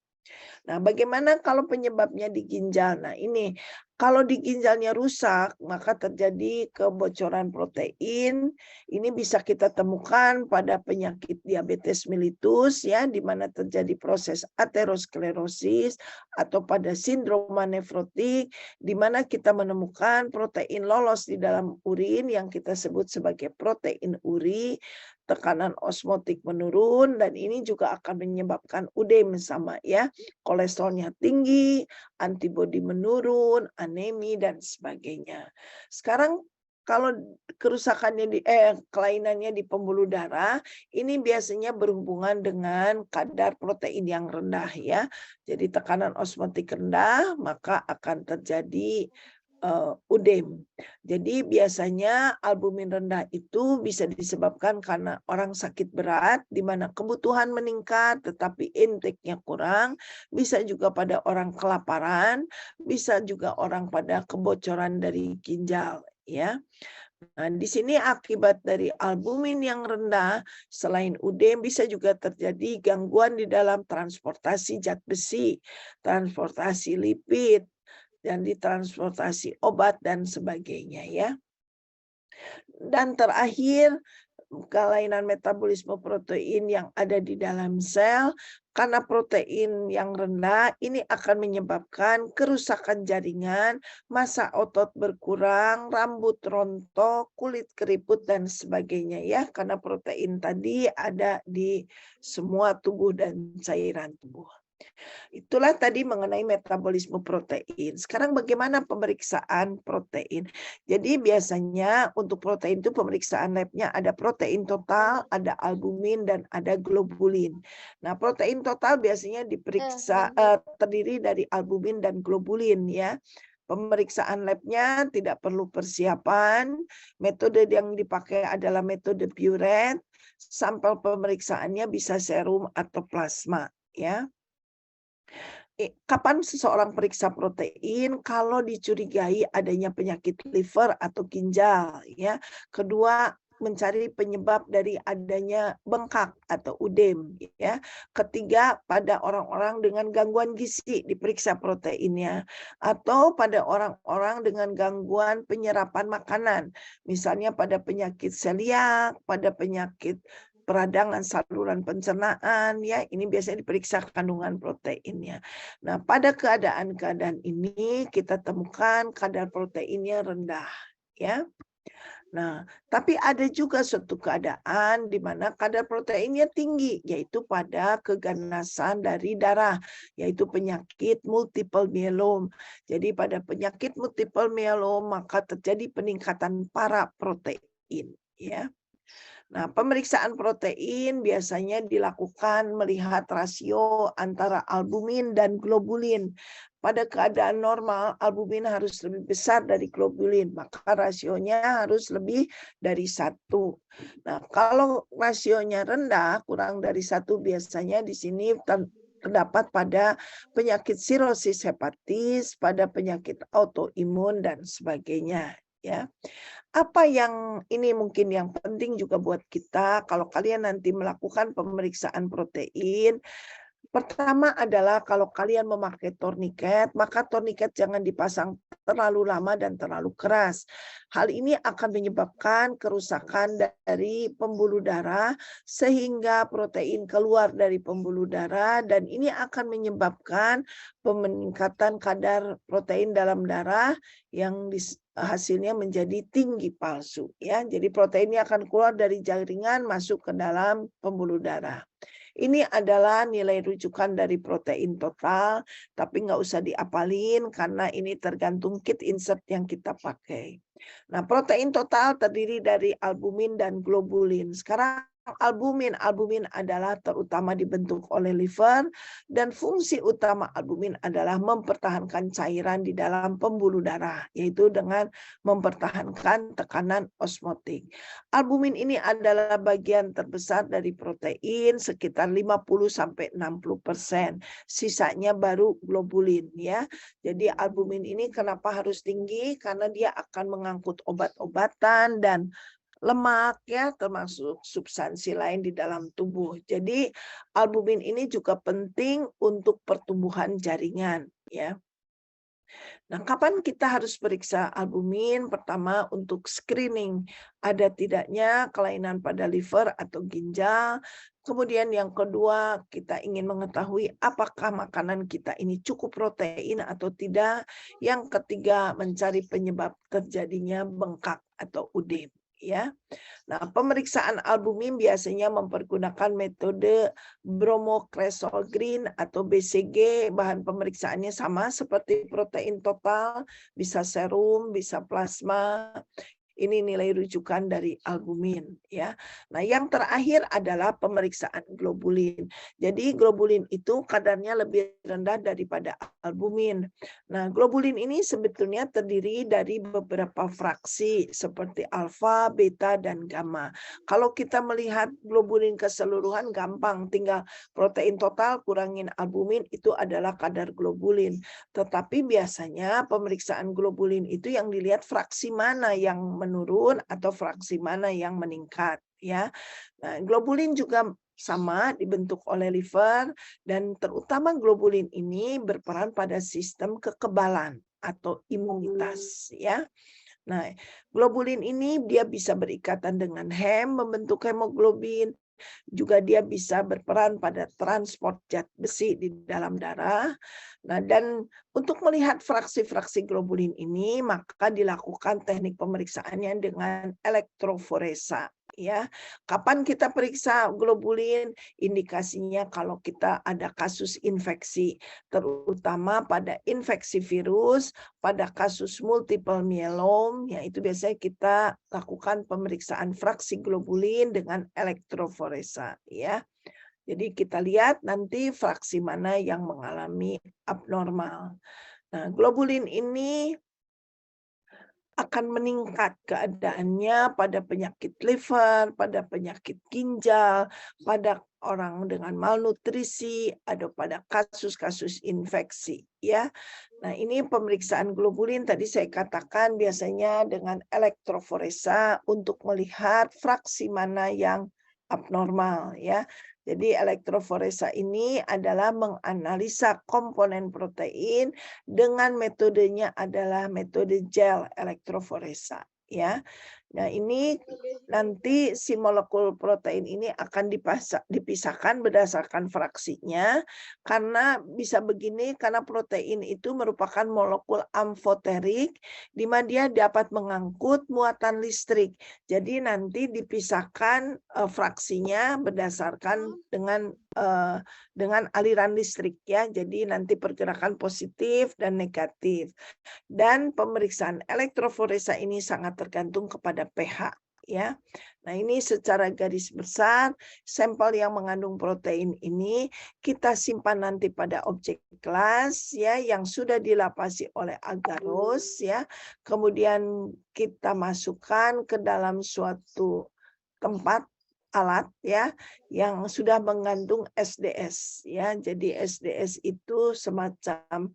Nah, bagaimana kalau penyebabnya di ginjal? Nah, ini kalau di ginjalnya rusak, maka terjadi kebocoran protein. Ini bisa kita temukan pada penyakit diabetes mellitus ya, di mana terjadi proses aterosklerosis atau pada sindroma nefrotik, di mana kita menemukan protein lolos di dalam urin yang kita sebut sebagai protein uri, tekanan osmotik menurun, dan ini juga akan menyebabkan UDEM sama ya, kolesterolnya tinggi, antibodi menurun, anemi dan sebagainya. Sekarang kalau kerusakannya kelainannya di pembuluh darah, ini biasanya berhubungan dengan kadar protein yang rendah ya. Jadi tekanan osmotik rendah, maka akan terjadi UDEM. Jadi biasanya albumin rendah itu bisa disebabkan karena orang sakit berat di mana kebutuhan meningkat tetapi intake-nya kurang, bisa juga pada orang kelaparan, bisa juga orang pada kebocoran dari ginjal ya. Nah, di sini akibat dari albumin yang rendah, selain UDEM bisa juga terjadi gangguan di dalam transportasi zat besi, transportasi lipid, dan ditransportasi obat dan sebagainya ya. Dan terakhir kelainan metabolisme protein yang ada di dalam sel. Karena protein yang rendah ini akan menyebabkan kerusakan jaringan, massa otot berkurang, rambut rontok, kulit keriput dan sebagainya ya, karena protein tadi ada di semua tubuh dan cairan tubuh. Itulah tadi mengenai metabolisme protein. Sekarang bagaimana pemeriksaan protein? Jadi biasanya untuk protein itu pemeriksaan labnya ada protein total, ada albumin, dan ada globulin. Nah, protein total biasanya diperiksa terdiri dari albumin dan globulin ya. Pemeriksaan labnya tidak perlu persiapan. Metode yang dipakai adalah metode Burette. Sampel pemeriksaannya bisa serum atau plasma ya. Kapan seseorang periksa protein? Kalau dicurigai adanya penyakit liver atau ginjal ya. Kedua, mencari penyebab dari adanya bengkak atau udem ya. Ketiga, pada orang-orang dengan gangguan gizi diperiksa proteinnya, atau pada orang-orang dengan gangguan penyerapan makanan, misalnya pada penyakit celiak, pada penyakit peradangan saluran pencernaan ya, ini biasanya diperiksa kandungan proteinnya. Nah, pada keadaan-keadaan ini kita temukan kadar proteinnya rendah ya. Nah, tapi ada juga suatu keadaan di mana kadar proteinnya tinggi, yaitu pada keganasan dari darah, yaitu penyakit multiple myeloma. Jadi pada penyakit multiple myeloma maka terjadi peningkatan paraprotein ya. Nah, pemeriksaan protein biasanya dilakukan melihat rasio antara albumin dan globulin. Pada keadaan normal, albumin harus lebih besar dari globulin, maka rasionya harus lebih dari 1. Nah, kalau rasionya rendah, kurang dari 1, biasanya di sini terdapat pada penyakit sirosis hepatis, pada penyakit autoimun, dan sebagainya. Ya. Apa yang ini mungkin yang penting juga buat kita kalau kalian nanti melakukan pemeriksaan protein. Pertama adalah kalau kalian memakai torniket, maka torniket jangan dipasang terlalu lama dan terlalu keras. Hal ini akan menyebabkan kerusakan dari pembuluh darah sehingga protein keluar dari pembuluh darah, dan ini akan menyebabkan peningkatan kadar protein dalam darah yang hasilnya menjadi tinggi palsu ya. Jadi proteinnya akan keluar dari jaringan masuk ke dalam pembuluh darah. Ini adalah nilai rujukan dari protein total, tapi nggak usah diapalin karena ini tergantung kit insert yang kita pakai. Nah, protein total terdiri dari albumin dan globulin. Sekarang albumin adalah terutama dibentuk oleh liver, dan fungsi utama albumin adalah mempertahankan cairan di dalam pembuluh darah, yaitu dengan mempertahankan tekanan osmotik. Albumin ini adalah bagian terbesar dari protein, sekitar 50-60%. Sisanya baru globulin ya. Jadi albumin ini kenapa harus tinggi? Karena dia akan mengangkut obat-obatan dan lemak ya, termasuk substansi lain di dalam tubuh. Jadi albumin ini juga penting untuk pertumbuhan jaringan ya. Nah, kapan kita harus periksa albumin? Pertama, untuk screening ada tidaknya kelainan pada liver atau ginjal. Kemudian yang kedua, kita ingin mengetahui apakah makanan kita ini cukup protein atau tidak. Yang ketiga, mencari penyebab terjadinya bengkak atau udem ya. Nah, pemeriksaan albumin biasanya mempergunakan metode bromocresol green atau BCG. Bahan pemeriksaannya sama seperti protein total, bisa serum, bisa plasma. Ini nilai rujukan dari albumin ya. Nah, yang terakhir adalah pemeriksaan globulin. Jadi globulin itu kadarnya lebih rendah daripada albumin. Nah, globulin ini sebetulnya terdiri dari beberapa fraksi seperti alfa, beta, dan gamma. Kalau kita melihat globulin keseluruhan gampang, tinggal protein total kurangin albumin, itu adalah kadar globulin. Tetapi biasanya pemeriksaan globulin itu yang dilihat fraksi mana yang menurun atau fraksi mana yang meningkat ya. Nah, globulin juga sama dibentuk oleh liver, dan terutama globulin ini berperan pada sistem kekebalan atau imunitas ya. Nah, globulin ini dia bisa berikatan dengan hem, membentuk hemoglobin, juga dia bisa berperan pada transport zat besi di dalam darah. Nah, dan untuk melihat fraksi-fraksi globulin ini, maka dilakukan teknik pemeriksaannya dengan elektroforesa. Ya, kapan kita periksa globulin? Indikasinya kalau kita ada kasus infeksi, terutama pada infeksi virus, pada kasus multiple myeloma, yaitu biasanya kita lakukan pemeriksaan fraksi globulin dengan elektroforesa, ya. Jadi kita lihat nanti fraksi mana yang mengalami abnormal. Nah, globulin ini akan meningkat keadaannya pada penyakit liver, pada penyakit ginjal, pada orang dengan malnutrisi, atau pada kasus-kasus infeksi, ya. Nah, ini pemeriksaan globulin tadi saya katakan biasanya dengan elektroforesa untuk melihat fraksi mana yang abnormal, ya. Jadi elektroforesa ini adalah menganalisa komponen protein dengan metodenya adalah metode gel elektroforesa, ya. Nah, ini nanti si molekul protein ini akan dipisahkan berdasarkan fraksinya, karena bisa begini karena protein itu merupakan molekul amfoterik di mana dia dapat mengangkut muatan listrik. Jadi nanti dipisahkan fraksinya berdasarkan dengan aliran listrik, ya. Jadi nanti pergerakan positif dan negatif. Dan pemeriksaan elektroforesa ini sangat tergantung kepada pH, ya. Nah, ini secara garis besar sampel yang mengandung protein ini kita simpan nanti pada objek kelas, ya, yang sudah dilapasi oleh agarose, ya. Kemudian kita masukkan ke dalam suatu tempat alat, ya, yang sudah mengandung SDS, ya. Jadi SDS itu semacam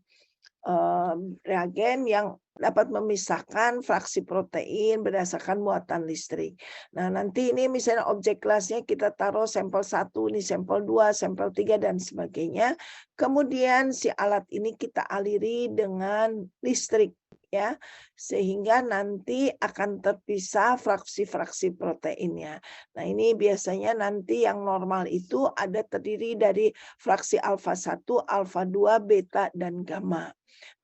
reagen yang dapat memisahkan fraksi protein berdasarkan muatan listrik. Nah, nanti ini misalnya objek kelasnya kita taruh sampel 1, ini sampel 2, sampel 3, dan sebagainya. Kemudian si alat ini kita aliri dengan listrik, ya, sehingga nanti akan terpisah fraksi-fraksi proteinnya. Nah, ini biasanya nanti yang normal itu ada terdiri dari fraksi alfa 1, alfa 2, beta, dan gamma.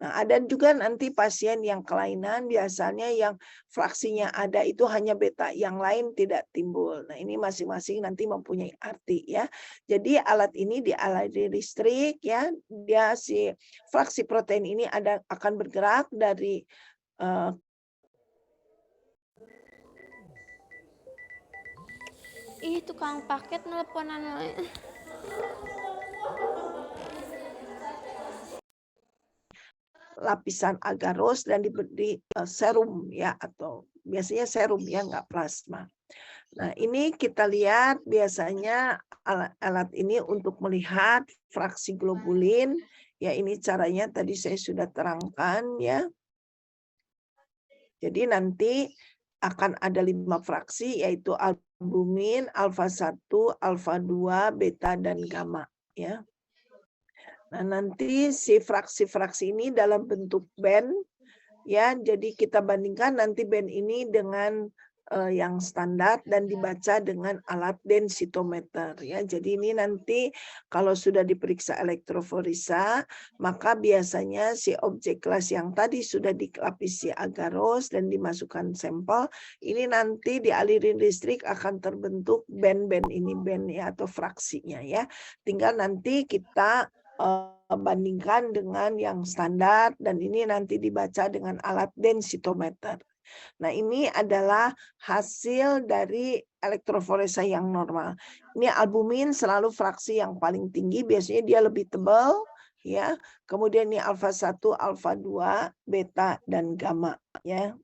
Nah, ada juga nanti pasien yang kelainan, biasanya yang fraksinya ada itu hanya beta, yang lain tidak timbul. Nah, ini masing-masing nanti mempunyai arti, ya. Jadi alat ini dialiri listrik, ya, dia si fraksi protein ini akan bergerak dari Ih, tukang paket nelponan. lapisan agarose dan diberi serum, ya, atau biasanya serum, ya, nggak plasma. Nah, ini kita lihat biasanya alat ini untuk melihat fraksi globulin, ya, ini caranya tadi saya sudah terangkan, ya. Jadi nanti akan ada 5 fraksi, yaitu albumin, alfa 1, alfa 2, beta, dan gamma, ya. Nah, nanti si fraksi-fraksi ini dalam bentuk band, ya. Jadi kita bandingkan nanti band ini dengan yang standar dan dibaca dengan alat densitometer, ya. Jadi ini nanti kalau sudah diperiksa elektroforesa, maka biasanya si objek kelas yang tadi sudah dilapisi agarose dan dimasukkan sampel, ini nanti dialirin listrik akan terbentuk band-band ini, band, ya, atau fraksinya, ya. Tinggal nanti kita bandingkan dengan yang standar dan ini nanti dibaca dengan alat densitometer. Nah, ini adalah hasil dari elektroforesa yang normal. Ini albumin selalu fraksi yang paling tinggi, biasanya dia lebih tebal, ya. Kemudian ini alfa 1, alfa 2, beta, dan gamma, ya.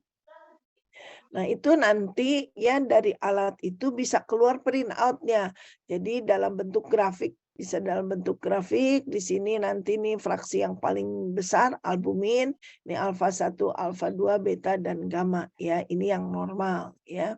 Nah, itu nanti, ya, dari alat itu bisa keluar printout-nya. Jadi dalam bentuk grafik bisa dalam bentuk grafik. Di sini nanti nih fraksi yang paling besar albumin, ini alfa 1, alfa 2, beta dan gamma ya. Ini yang normal ya.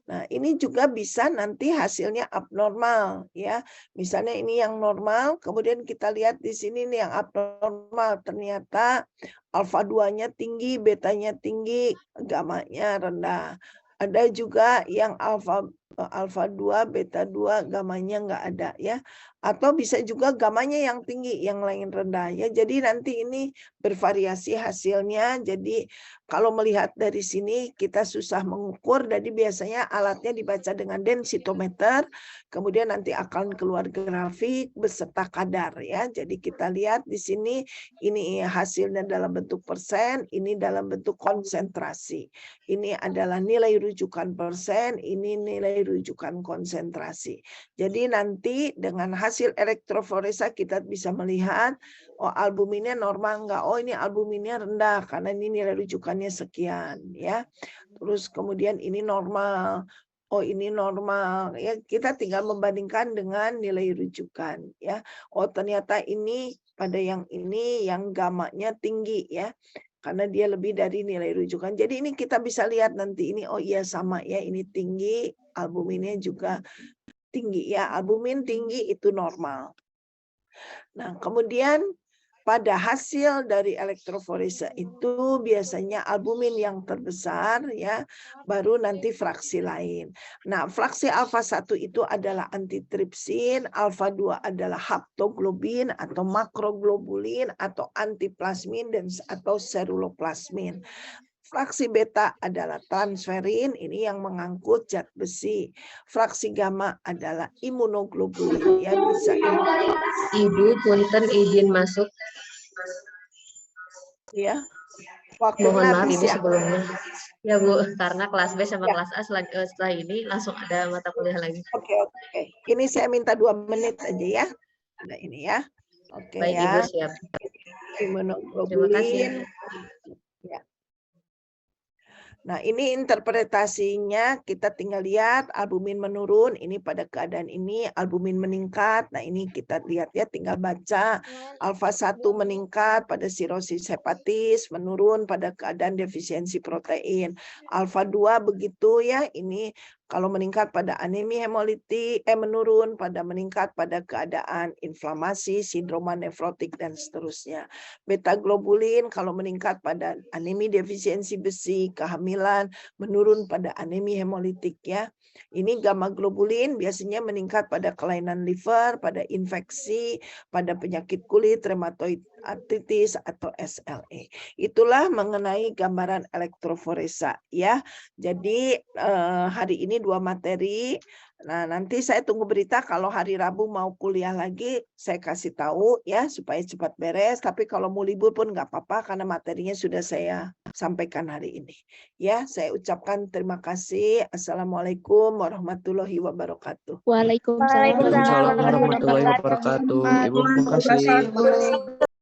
Nah, ini juga bisa nanti hasilnya abnormal ya. Misalnya ini yang normal, kemudian kita lihat di sini nih yang abnormal, ternyata alfa 2-nya tinggi, betanya tinggi, gamanya rendah. Ada juga yang alfa 2, beta 2, gamanya nggak ada ya. Atau bisa juga gamanya yang tinggi, yang lain rendah ya. Jadi nanti ini bervariasi hasilnya. Jadi kalau melihat dari sini kita susah mengukur, jadi biasanya alatnya dibaca dengan densitometer, kemudian nanti akan keluar grafik beserta kadar ya. Jadi kita lihat di sini ini hasilnya dalam bentuk persen, ini dalam bentuk konsentrasi. Ini adalah nilai rujukan persen, ini nilai rujukan konsentrasi. Jadi nanti dengan hasil elektroforesa kita bisa melihat oh albuminnya normal enggak, oh ini albuminnya rendah karena ini nilai rujukannya sekian ya. Terus kemudian ini normal, oh ini normal ya, kita tinggal membandingkan dengan nilai rujukan ya. Oh ternyata ini pada yang ini yang gamanya tinggi ya, karena dia lebih dari nilai rujukan. Jadi ini kita bisa lihat nanti ini oh iya sama ya, ini tinggi, albuminnya juga tinggi ya, albumin tinggi itu normal. Nah kemudian pada hasil dari elektroforesa itu biasanya albumin yang terbesar ya, baru nanti fraksi lain. Nah, fraksi alfa 1 itu adalah antitripsin, alfa 2 adalah haptoglobin atau makroglobulin atau antiplasmin dan atau seruloplasmin. Fraksi beta adalah transferin, ini yang mengangkut zat besi. Fraksi gamma adalah imunoglobulin, ya bisa. Ibu, punten izin masuk. Ya. Mohon maaf Ibu sebelumnya. Ya Bu, karena kelas B sama kelas A setelah ini langsung ada mata kuliah lagi. Oke. Ini saya minta 2 menit aja ya. Ada ini ya. Oke. Baik ya. Ibu, siap. Imunoglobulin. Terima kasih. Ya. Nah, ini interpretasinya kita tinggal lihat albumin menurun, ini pada keadaan ini albumin meningkat. Nah, ini kita lihat ya, tinggal baca alfa 1 meningkat pada sirosis hepatis, menurun pada keadaan defisiensi protein. Alfa 2 begitu ya, ini kalau meningkat pada anemi hemolitik, menurun pada meningkat pada keadaan inflamasi, sindroma nefrotik dan seterusnya. Beta globulin kalau meningkat pada anemi defisiensi besi, kehamilan, menurun pada anemi hemolitik ya. Ini gamma globulin biasanya meningkat pada kelainan liver, pada infeksi, pada penyakit kulit, rheumatoid arthritis atau SLE. Itulah mengenai gambaran elektroforesa ya. Jadi hari ini 2 materi. Nah, nanti saya tunggu berita kalau hari Rabu mau kuliah lagi, saya kasih tahu ya supaya cepat beres. Tapi kalau mau libur pun nggak apa-apa karena materinya sudah saya sampaikan hari ini. Ya, saya ucapkan terima kasih. Assalamualaikum warahmatullahi wabarakatuh. Waalaikumsalam Waalaikumsalam warahmatullahi wabarakatuh. Ibu, terima kasih.